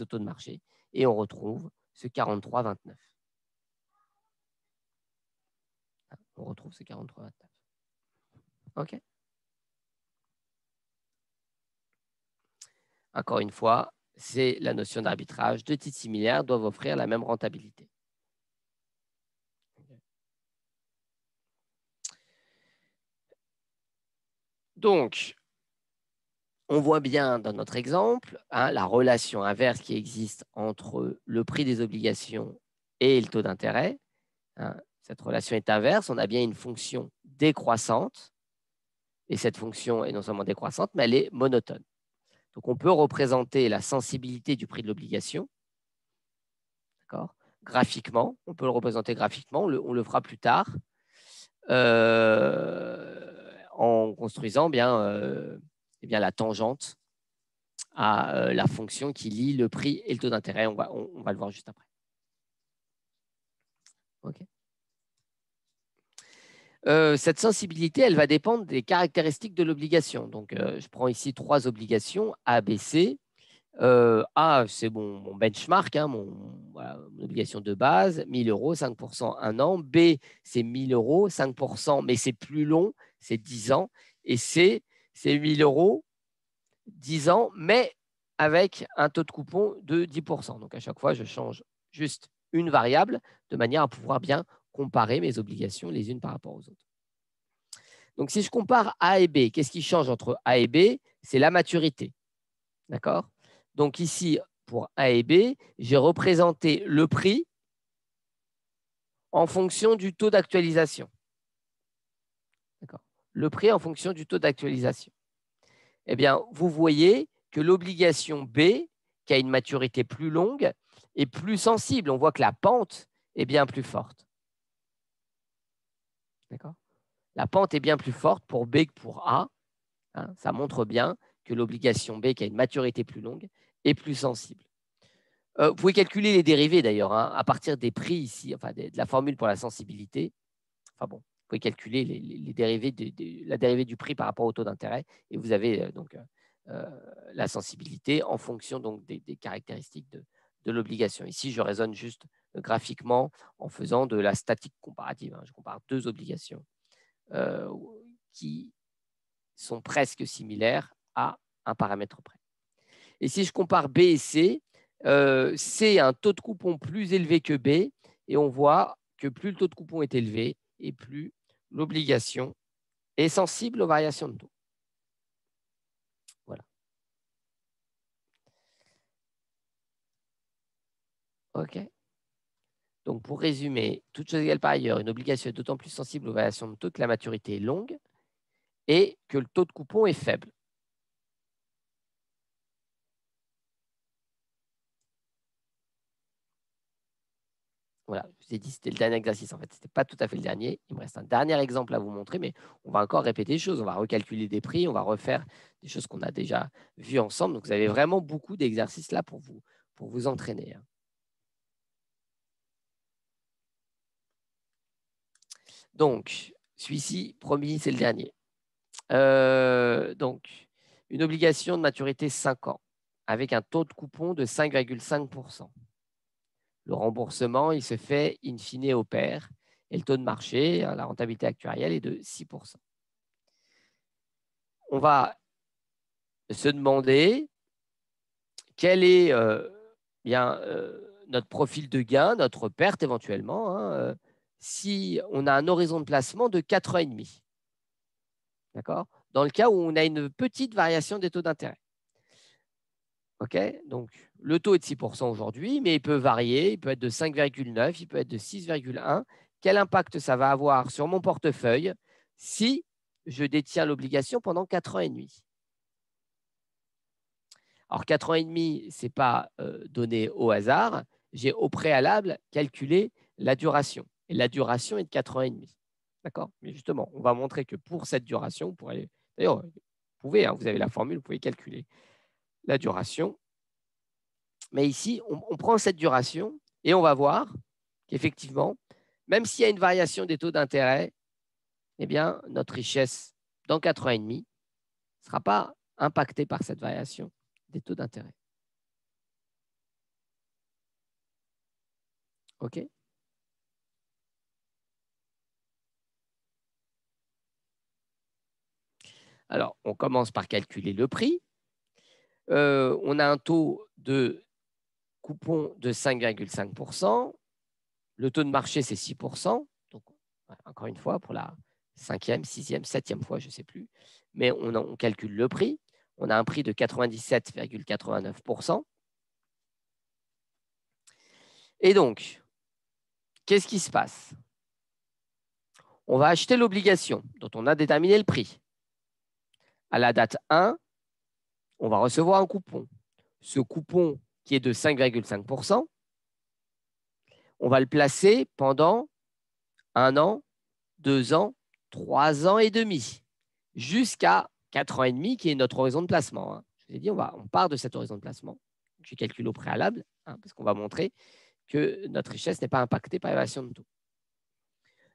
taux de marché et on retrouve ce 43,29. On retrouve ce 43,29. OK. Encore une fois, c'est la notion d'arbitrage. Deux titres similaires doivent offrir la même rentabilité. Donc, on voit bien dans notre exemple la relation inverse qui existe entre le prix des obligations et le taux d'intérêt. Cette relation est inverse. On a bien une fonction décroissante. Et cette fonction est non seulement décroissante, mais elle est monotone. Donc, on peut représenter la sensibilité du prix de l'obligation. D'accord ? Graphiquement, on peut le représenter graphiquement. On le fera plus tard en construisant la tangente à la fonction qui lie le prix et le taux d'intérêt. On va le voir juste après. OK. Cette sensibilité, elle va dépendre des caractéristiques de l'obligation. Donc, je prends ici 3 obligations A, B, C. c'est mon benchmark, hein, voilà, mon obligation de base, 1 000 euros, 5% un an. B, c'est 1 000 euros, 5%, mais c'est plus long, c'est 10 ans. Et C, c'est 1 000 euros, 10 ans, mais avec un taux de coupon de 10%. Donc, à chaque fois, je change juste une variable de manière à pouvoir bien comparer mes obligations les unes par rapport aux autres. Donc, si je compare A et B, qu'est-ce qui change entre A et B? C'est la maturité. D'accord? Donc, ici, pour A et B, j'ai représenté le prix en fonction du taux d'actualisation. D'accord? Le prix en fonction du taux d'actualisation. Eh bien, vous voyez que l'obligation B, qui a une maturité plus longue, est plus sensible. On voit que la pente est bien plus forte. D'accord? La pente est bien plus forte pour B que pour A. Hein, ça montre bien que l'obligation B, qui a une maturité plus longue, est plus sensible. Vous pouvez calculer les dérivés d'ailleurs, hein, à partir des prix ici, enfin de la formule pour la sensibilité. Enfin bon, vous pouvez calculer les dérivés la dérivée du prix par rapport au taux d'intérêt et vous avez la sensibilité en fonction donc, des caractéristiques de l'obligation. Ici, je raisonne juste graphiquement en faisant de la statique comparative. Hein. Je compare deux obligations qui sont presque similaires à un paramètre près. Et si je compare B et C, C a un taux de coupon plus élevé que B et on voit que plus le taux de coupon est élevé et plus l'obligation est sensible aux variations de taux. Voilà. OK. Donc, pour résumer, toute chose égale par ailleurs, une obligation est d'autant plus sensible aux variations de taux que la maturité est longue et que le taux de coupon est faible. Voilà, je vous ai dit, c'était le dernier exercice. En fait, ce n'était pas tout à fait le dernier. Il me reste un dernier exemple à vous montrer, mais on va encore répéter les choses. On va recalculer des prix, on va refaire des choses qu'on a déjà vues ensemble. Donc, vous avez vraiment beaucoup d'exercices là pour vous entraîner. Donc, celui-ci, promis, c'est le dernier. Donc, une obligation de maturité 5 ans avec un taux de coupon de 5,5%. Le remboursement, il se fait in fine au pair et le taux de marché, la rentabilité actuarielle est de 6%. On va se demander quel est notre profil de gain, notre perte éventuellement, hein, si on a un horizon de placement de 4 ans et demi. D'accord? Dans le cas où on a une petite variation des taux d'intérêt. OK? Donc, le taux est de 6% aujourd'hui, mais il peut varier. Il peut être de 5,9, il peut être de 6,1. Quel impact ça va avoir sur mon portefeuille si je détiens l'obligation pendant 4 ans et demi? Alors, 4 ans et demi, ce n'est pas donné au hasard. J'ai au préalable calculé la duration. Et la duration est de 4 ans et demi. D'accord? Mais justement, on va montrer que pour cette duration, d'ailleurs, vous pouvez, hein, vous avez la formule, vous pouvez calculer la duration. Mais ici, on prend cette duration et on va voir qu'effectivement, même s'il y a une variation des taux d'intérêt, eh bien, notre richesse dans 4 ans et demi ne sera pas impactée par cette variation des taux d'intérêt. OK? Alors, on commence par calculer le prix. On a un taux de coupon de 5,5%. Le taux de marché, c'est 6%. Donc, encore une fois, pour la 5e, 6e, 7e fois, je ne sais plus. Mais on calcule le prix. On a un prix de 97,89%. Et donc, qu'est-ce qui se passe? On va acheter l'obligation dont on a déterminé le prix. À la date 1, on va recevoir un coupon. Ce coupon qui est de 5,5%, on va le placer pendant 1 an, 2 ans, 3 ans et demi, jusqu'à 4 ans et demi, qui est notre horizon de placement. Hein. Je vous ai dit, on part de cet horizon de placement. Je calcule au préalable, hein, parce qu'on va montrer que notre richesse n'est pas impactée par l'évaluation de taux.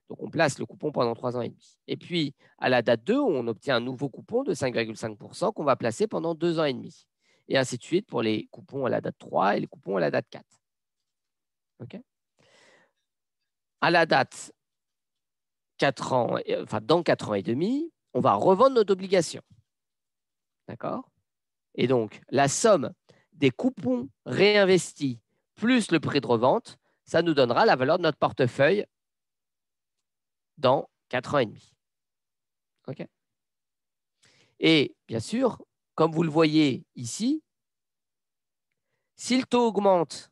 Donc, on place le coupon pendant 3 ans et demi. Et puis, à la date 2, on obtient un nouveau coupon de 5,5% qu'on va placer pendant 2 ans et demi. et ainsi de suite pour les coupons à la date 3 et les coupons à la date 4. Okay. À la date 4 ans, enfin dans 4 ans et demi, on va revendre notre obligation. D'accord? Et donc, la somme des coupons réinvestis plus le prix de revente, ça nous donnera la valeur de notre portefeuille dans 4 ans et demi. Okay. Et bien sûr, comme vous le voyez ici, si le taux augmente,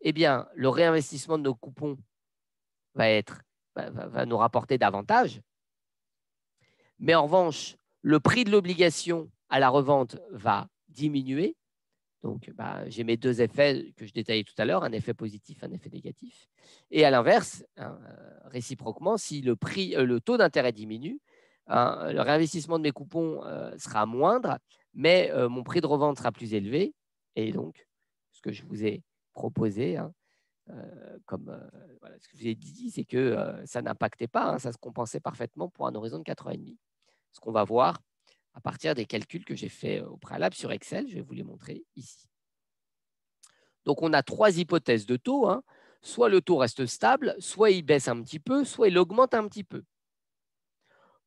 eh bien, le réinvestissement de nos coupons va nous rapporter davantage. Mais en revanche, le prix de l'obligation à la revente va diminuer. Donc, j'ai mes deux effets que je détaillais tout à l'heure, un effet positif, un effet négatif. Et à l'inverse, réciproquement, si le taux d'intérêt diminue, le réinvestissement de mes coupons sera moindre, mais mon prix de revente sera plus élevé. Et donc, ce que je vous ai proposé, voilà, ce que je vous ai dit, c'est que ça n'impactait pas, ça se compensait parfaitement pour un horizon de 4 ans et demi. Ce qu'on va voir à partir des calculs que j'ai faits au préalable sur Excel, je vais vous les montrer ici. Donc, on a 3 hypothèses de taux. Soit le taux reste stable, soit il baisse un petit peu, soit il augmente un petit peu.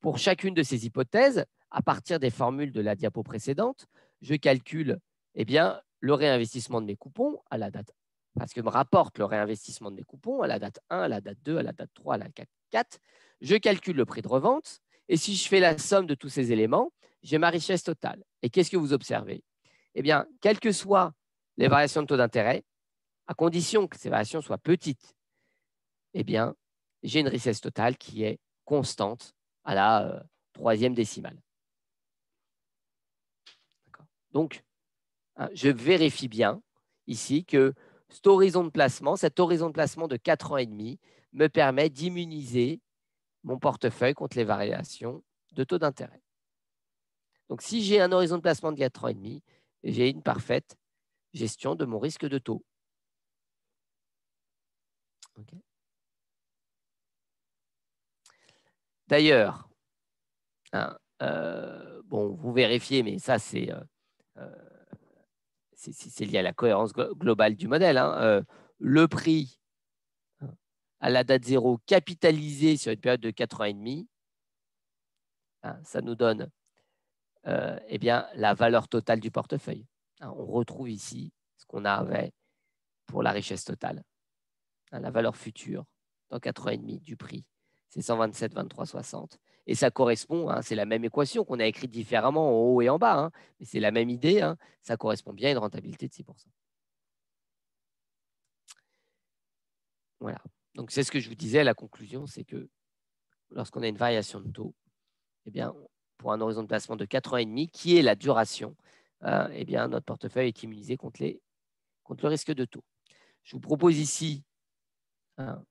Pour chacune de ces hypothèses, à partir des formules de la diapo précédente, je calcule le réinvestissement de mes coupons à la date, parce que me rapporte le réinvestissement de mes coupons à la date 1, à la date 2, à la date 3, à la date 4. Je calcule le prix de revente et si je fais la somme de tous ces éléments, j'ai ma richesse totale. Et qu'est-ce que vous observez? Eh bien, quelles que soient les variations de taux d'intérêt, à condition que ces variations soient petites, eh bien, j'ai une richesse totale qui est constante à la 3e décimale. Donc, je vérifie bien ici que cet horizon de placement de 4 ans et demi me permet d'immuniser mon portefeuille contre les variations de taux d'intérêt. Donc, si j'ai un horizon de placement de 4 ans et demi, j'ai une parfaite gestion de mon risque de taux. Okay. D'ailleurs, vous vérifiez, mais ça, c'est lié à la cohérence globale du modèle. Le prix à la date 0 capitalisé sur une période de 4 ans et demi, ça nous donne la valeur totale du portefeuille. On retrouve ici ce qu'on avait pour la richesse totale. La valeur future dans 4 ans et demi du prix, c'est 127,23,60. Et ça correspond, c'est la même équation qu'on a écrite différemment en haut et en bas, mais c'est la même idée, ça correspond bien à une rentabilité de 6%. Voilà. Donc, c'est ce que je vous disais, la conclusion, c'est que lorsqu'on a une variation de taux, pour un horizon de placement de 4 ans et demi, qui est la duration, notre portefeuille est immunisé contre le risque de taux. Je vous propose ici un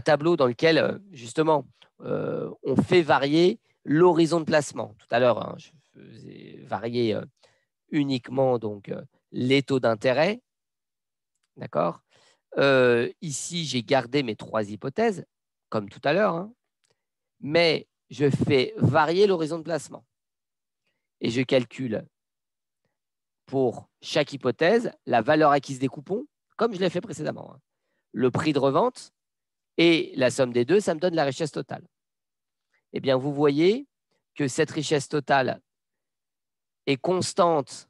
tableau dans lequel, justement, on fait varier l'horizon de placement. Tout à l'heure, je faisais varier uniquement les taux d'intérêt. D'accord ? Ici, j'ai gardé mes 3 hypothèses, comme tout à l'heure, mais je fais varier l'horizon de placement. Et je calcule pour chaque hypothèse la valeur acquise des coupons, comme je l'ai fait précédemment. Le prix de revente et la somme des deux, ça me donne la richesse totale. Eh bien, vous voyez que cette richesse totale est constante.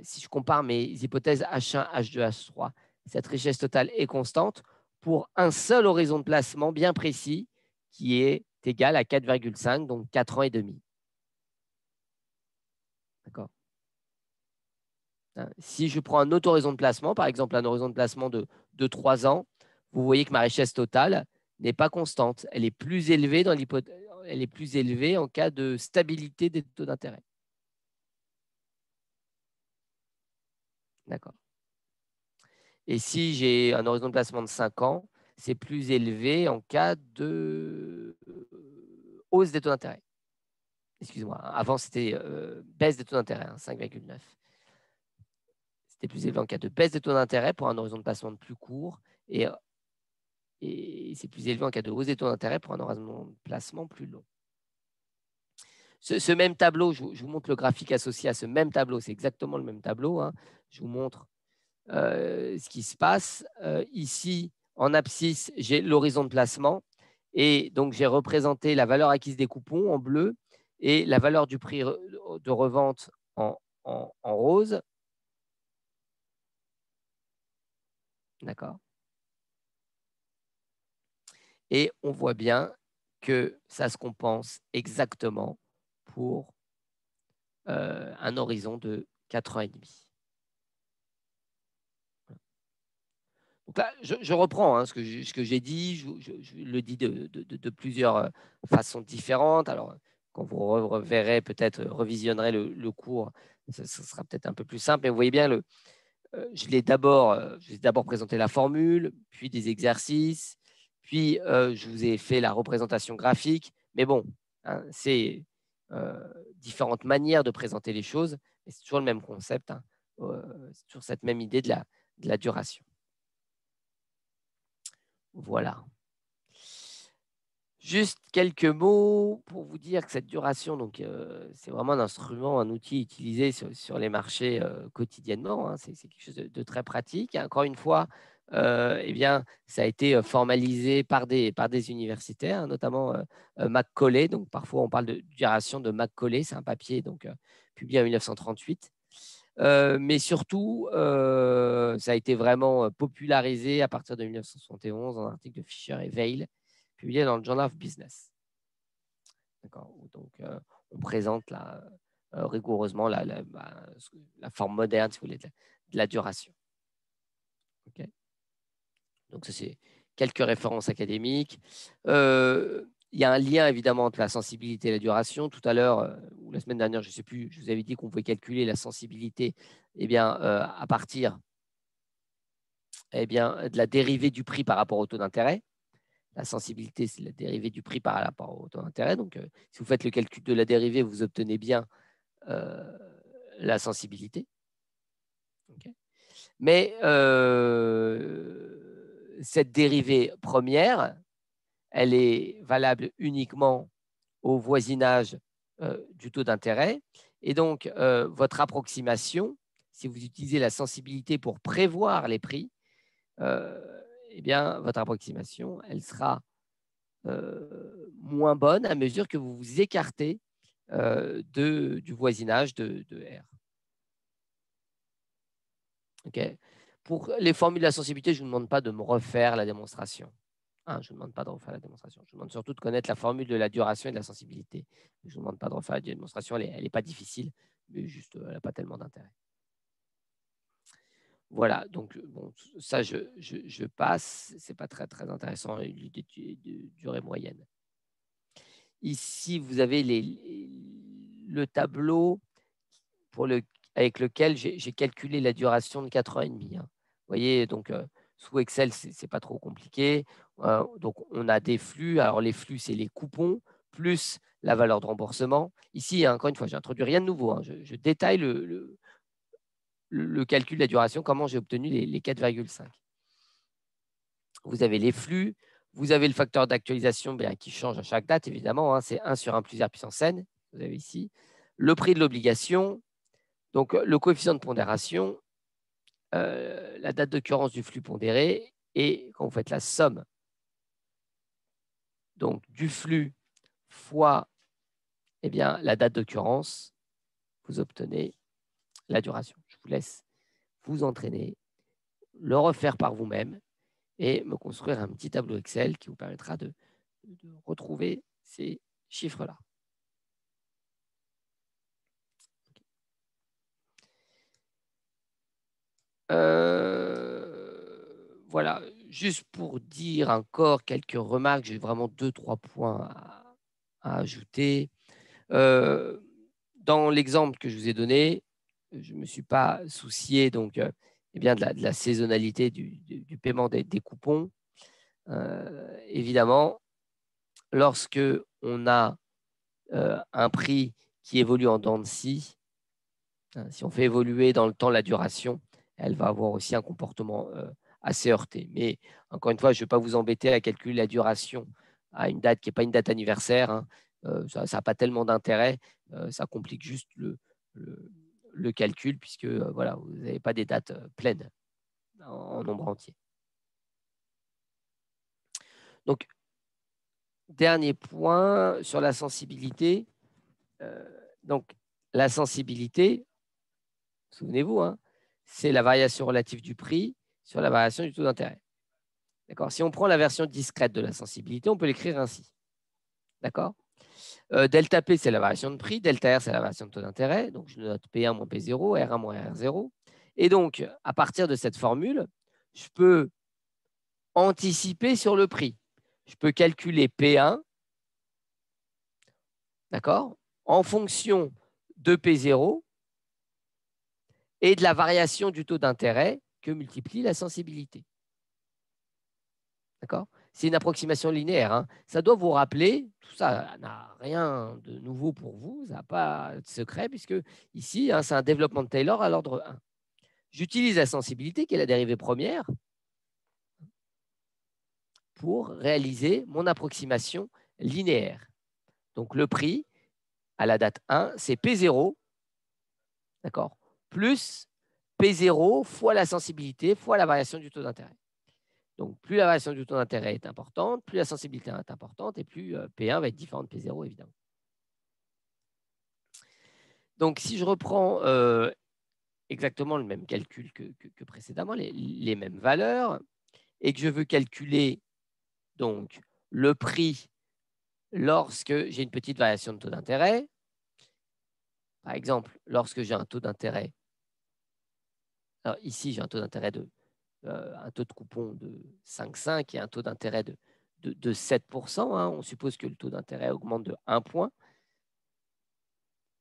Si je compare mes hypothèses H1, H2, H3, cette richesse totale est constante pour un seul horizon de placement bien précis qui est égal à 4,5, donc 4 ans et demi. D'accord. Si je prends un autre horizon de placement, par exemple un horizon de placement de 3 ans, vous voyez que ma richesse totale n'est pas constante. Elle est plus élevée elle est plus élevée en cas de stabilité des taux d'intérêt. D'accord. Et si j'ai un horizon de placement de 5 ans, c'est plus élevé en cas de hausse des taux d'intérêt. Excusez-moi, avant c'était baisse des taux d'intérêt, 5,9. C'était plus élevé en cas de baisse des taux d'intérêt pour un horizon de placement de plus court et et c'est plus élevé en cas de hausse des taux d'intérêt pour un horizon de placement plus long. Ce même tableau, je vous montre le graphique associé à ce même tableau, c'est exactement le même tableau. Hein. Je vous montre ce qui se passe. Ici, en abscisse, j'ai l'horizon de placement et donc j'ai représenté la valeur acquise des coupons en bleu et la valeur du prix de revente en rose. D'accord. Et on voit bien que ça se compense exactement pour un horizon de 4 ans et demi. Donc là, je reprends hein, ce que j'ai dit, je le dis de plusieurs façons différentes. Alors, quand vous reverrez, peut-être revisionnerez le cours, ce sera peut-être un peu plus simple. Mais vous voyez bien, je vais d'abord présenter la formule, puis des exercices, puis je vous ai fait la représentation graphique. Mais bon, hein, c'est différentes manières de présenter les choses, mais c'est toujours le même concept. Hein, c'est toujours cette même idée de la duration. Voilà. Juste quelques mots pour vous dire que cette duration, donc c'est vraiment un instrument, un outil utilisé sur les marchés quotidiennement. Hein, c'est quelque chose de très pratique. Encore une fois, eh bien, ça a été formalisé par des universitaires, hein, notamment Macaulay. Donc parfois on parle de duration de Macaulay. C'est un papier donc publié en 1938. Mais surtout, ça a été vraiment popularisé à partir de 1971 dans un article de Fisher et Weil, publié dans le Journal of Business. Donc, on présente rigoureusement la forme moderne, si vous voulez, de la duration. Okay. Donc, ça, c'est quelques références académiques. Il y a un lien évidemment entre la sensibilité et la duration. Tout à l'heure, ou la semaine dernière, je ne sais plus, je vous avais dit qu'on pouvait calculer la sensibilité à partir de la dérivée du prix par rapport au taux d'intérêt. La sensibilité, c'est la dérivée du prix par rapport au taux d'intérêt. Donc, si vous faites le calcul de la dérivée, vous obtenez bien la sensibilité. Okay. Mais cette dérivée première, elle est valable uniquement au voisinage du taux d'intérêt. Et donc, votre approximation, si vous utilisez la sensibilité pour prévoir les prix, votre approximation, elle sera moins bonne à mesure que vous vous écartez du voisinage de R. Okay. Pour les formules de la sensibilité, je ne vous demande pas de me refaire la démonstration. Hein, je ne vous demande pas de refaire la démonstration. Je vous demande surtout de connaître la formule de la duration et de la sensibilité. Je ne vous demande pas de refaire la démonstration. Elle n'est pas difficile, mais juste, elle n'a pas tellement d'intérêt. Voilà, donc bon, ça, je passe. Ce n'est pas très, très intéressant, l'idée de durée moyenne. Ici, vous avez le tableau avec lequel j'ai calculé la duration de 4 ans et demi. Hein. Vous voyez, donc sous Excel, ce n'est pas trop compliqué. Donc, on a des flux. Alors, les flux, c'est les coupons plus la valeur de remboursement. Ici, encore une fois, je n'introduis rien de nouveau. Hein. Je détaille le calcul de la duration, comment j'ai obtenu les 4,5. Vous avez les flux. Vous avez le facteur d'actualisation qui change à chaque date, évidemment. Hein, c'est 1 sur 1 plus R puissance n. Vous avez ici le prix de l'obligation. Donc, le coefficient de pondération, la date d'occurrence du flux pondéré et quand vous faites la somme donc, du flux fois la date d'occurrence, vous obtenez la duration. Je vous laisse vous entraîner, le refaire par vous-même et me construire un petit tableau Excel qui vous permettra de retrouver ces chiffres-là. Voilà, juste pour dire encore quelques remarques, j'ai vraiment 2-3 points à ajouter. Dans l'exemple que je vous ai donné, je ne me suis pas soucié donc, de la saisonnalité du paiement des coupons. Évidemment, lorsque on a un prix qui évolue en dents de scie, hein, si on fait évoluer dans le temps la duration, elle va avoir aussi un comportement assez heurté. Mais encore une fois, je ne vais pas vous embêter à calculer la duration à une date qui n'est pas une date anniversaire. Hein. Ça n'a pas tellement d'intérêt. Ça complique juste le calcul puisque voilà, vous n'avez pas des dates pleines en nombre entier. Donc, dernier point sur la sensibilité. Donc, la sensibilité, souvenez-vous, hein, c'est la variation relative du prix sur la variation du taux d'intérêt. D'accord. Si on prend la version discrète de la sensibilité, on peut l'écrire ainsi. D'accord. Delta P, c'est la variation de prix. Delta R, c'est la variation de taux d'intérêt. Donc, je note P1 moins P0, R1 moins R0. Et donc, à partir de cette formule, je peux anticiper sur le prix. Je peux calculer P1, d'accord, en fonction de P0 et de la variation du taux d'intérêt que multiplie la sensibilité. D'accord ? C'est une approximation linéaire. Hein. Ça doit vous rappeler, tout ça n'a rien de nouveau pour vous, ça n'a pas de secret, puisque ici, hein, c'est un développement de Taylor à l'ordre 1. J'utilise la sensibilité, qui est la dérivée première, pour réaliser mon approximation linéaire. Donc, le prix, à la date 1, c'est P0, d'accord, plus P0 fois la sensibilité fois la variation du taux d'intérêt. Donc, plus la variation du taux d'intérêt est importante, plus la sensibilité est importante et plus P1 va être différent de P0, évidemment. Donc, si je reprends exactement le même calcul que précédemment, les mêmes valeurs, et que je veux calculer donc, le prix lorsque j'ai une petite variation de taux d'intérêt, par exemple, lorsque j'ai un taux d'intérêt, alors ici, j'ai un taux d'intérêt un taux de coupon de 5,5 et un taux d'intérêt de 7%. Hein. On suppose que le taux d'intérêt augmente de 1 point.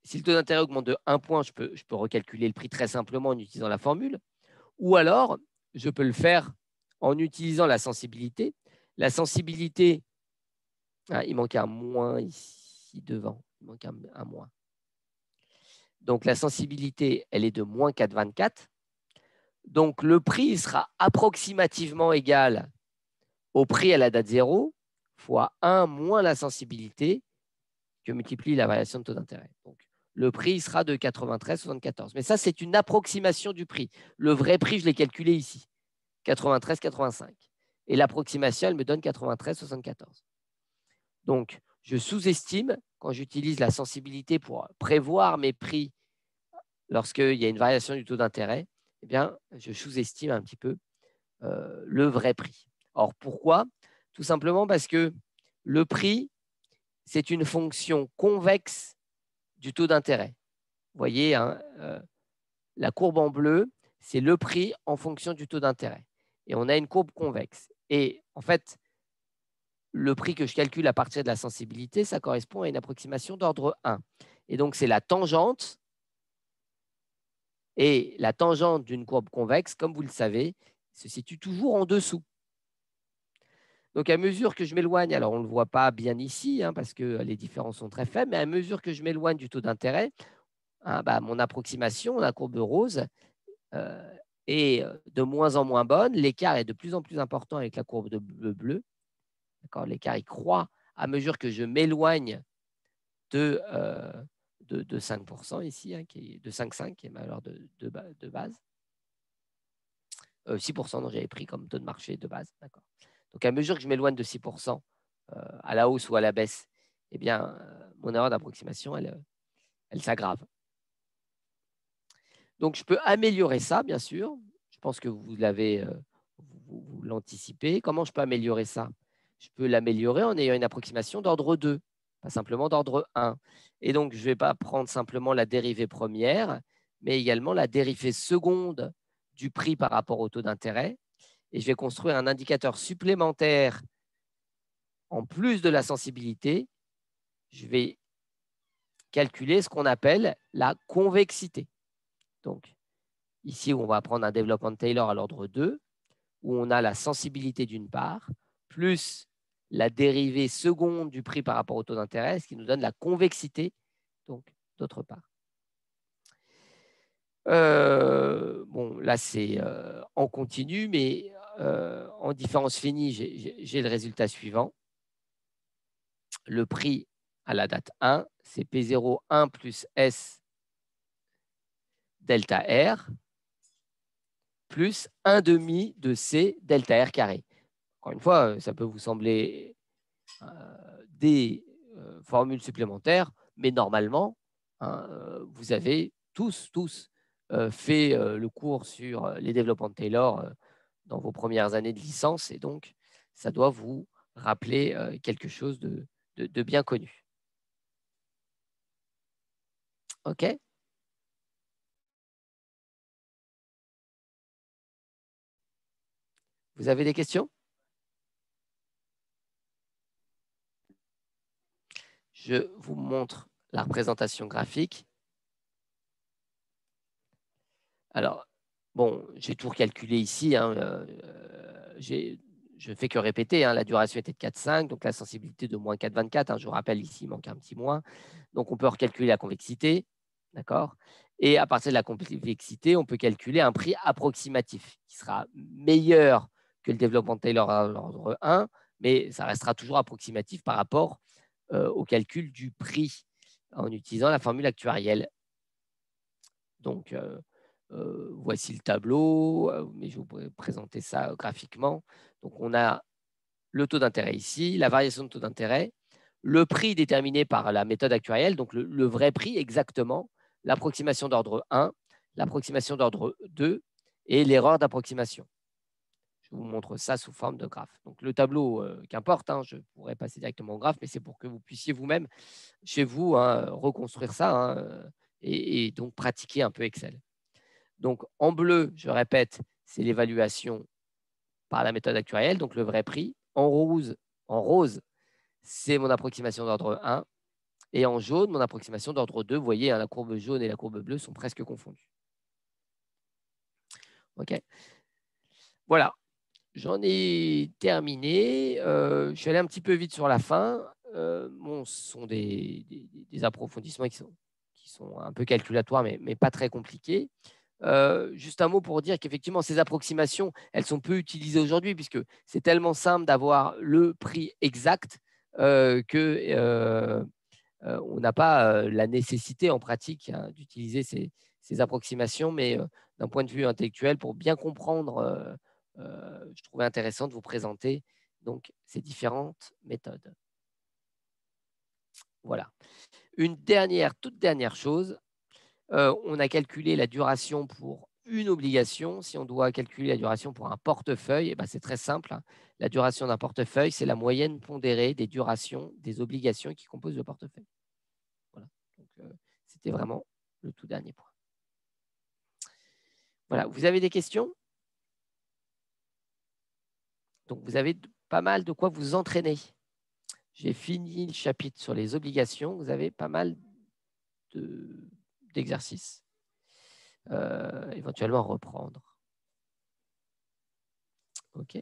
Si le taux d'intérêt augmente de 1 point, je peux recalculer le prix très simplement en utilisant la formule. Ou alors, je peux le faire en utilisant la sensibilité. La sensibilité, il manque un moins ici devant. Il manque un moins. Donc, la sensibilité, elle est de moins 4,24. Donc, le prix sera approximativement égal au prix à la date 0 fois 1 moins la sensibilité que multiplie la variation de taux d'intérêt. Donc, le prix sera de 93,74. Mais ça, c'est une approximation du prix. Le vrai prix, je l'ai calculé ici, 93,85. Et l'approximation, elle me donne 93,74. Donc, je sous-estime, quand j'utilise la sensibilité pour prévoir mes prix lorsqu'il y a une variation du taux d'intérêt, eh bien, je sous-estime un petit peu le vrai prix. Or, pourquoi ? Tout simplement parce que le prix, c'est une fonction convexe du taux d'intérêt. Vous voyez, hein, la courbe en bleu, c'est le prix en fonction du taux d'intérêt. Et on a une courbe convexe. Et en fait, le prix que je calcule à partir de la sensibilité, ça correspond à une approximation d'ordre 1. Et donc, c'est la tangente. Et la tangente d'une courbe convexe, comme vous le savez, se situe toujours en dessous. Donc, à mesure que je m'éloigne, alors on ne le voit pas bien ici, hein, parce que les différences sont très faibles, mais à mesure que je m'éloigne du taux d'intérêt, hein, mon approximation, la courbe rose, est de moins en moins bonne. L'écart est de plus en plus important avec la courbe de bleu. L'écart il croît à mesure que je m'éloigne de 5% ici, hein, qui est de 5,5, qui est ma valeur de base. 6%, non, j'avais pris comme taux de marché de base. Donc, à mesure que je m'éloigne de 6% à la hausse ou à la baisse, eh bien, mon erreur d'approximation, elle s'aggrave. Donc, je peux améliorer ça, bien sûr. Je pense que vous l'anticipez. Comment je peux améliorer ça ? Je peux l'améliorer en ayant une approximation d'ordre 2, pas simplement d'ordre 1. Et donc, je ne vais pas prendre simplement la dérivée première, mais également la dérivée seconde du prix par rapport au taux d'intérêt. Et je vais construire un indicateur supplémentaire en plus de la sensibilité. Je vais calculer ce qu'on appelle la convexité. Donc, ici, on va prendre un développement de Taylor à l'ordre 2, où on a la sensibilité d'une part, plus la dérivée seconde du prix par rapport au taux d'intérêt, ce qui nous donne la convexité, donc, d'autre part. Bon, là, c'est en continu, mais en différence finie, j'ai le résultat suivant. Le prix à la date 1, c'est P0, 1 plus S delta R plus 1 demi de C delta R carré. Encore une fois, ça peut vous sembler des formules supplémentaires, mais normalement, vous avez tous fait le cours sur les développements de Taylor dans vos premières années de licence, et donc ça doit vous rappeler quelque chose de bien connu. OK? Vous avez des questions? Je vous montre la représentation graphique. Alors, bon, j'ai tout recalculé ici. Je ne fais que répéter. La duration était de 4,5, donc la sensibilité de moins 4,24. Je vous rappelle, ici, il manque un petit moins. Donc, on peut recalculer la convexité. D'accord? Et à partir de la convexité, on peut calculer un prix approximatif qui sera meilleur que le développement de Taylor à l'ordre 1, mais ça restera toujours approximatif par rapport au calcul du prix en utilisant la formule actuarielle. Donc, voici le tableau, mais je vais vous présenter ça graphiquement. Donc, on a le taux d'intérêt ici, la variation de taux d'intérêt, le prix déterminé par la méthode actuarielle, donc le vrai prix exactement, l'approximation d'ordre 1, l'approximation d'ordre 2 et l'erreur d'approximation. Je vous montre ça sous forme de graphe. Donc, le tableau, qu'importe, je pourrais passer directement au graphe, mais c'est pour que vous puissiez vous-même, chez vous, reconstruire ça et donc pratiquer un peu Excel. Donc, en bleu, je répète, c'est l'évaluation par la méthode actuarielle, donc le vrai prix. En rose, c'est mon approximation d'ordre 1. Et en jaune, mon approximation d'ordre 2. Vous voyez, la courbe jaune et la courbe bleue sont presque confondues. OK. Voilà. J'en ai terminé. Je suis allé un petit peu vite sur la fin. Ce sont des approfondissements qui sont un peu calculatoires, mais pas très compliqués. Juste un mot pour dire qu'effectivement, ces approximations, elles sont peu utilisées aujourd'hui puisque c'est tellement simple d'avoir le prix exact qu'on n'a pas la nécessité en pratique d'utiliser ces approximations, mais d'un point de vue intellectuel, pour bien comprendre, je trouvais intéressant de vous présenter donc, ces différentes méthodes. Voilà. Une toute dernière chose. On a calculé la duration pour une obligation. Si on doit calculer la duration pour un portefeuille, c'est très simple. La duration d'un portefeuille, c'est la moyenne pondérée des durations des obligations qui composent le portefeuille. Voilà. C'était vraiment le tout dernier point. Voilà. Vous avez des questions? Donc, vous avez pas mal de quoi vous entraîner. J'ai fini le chapitre sur les obligations. Vous avez pas mal d'exercices. Éventuellement reprendre. OK.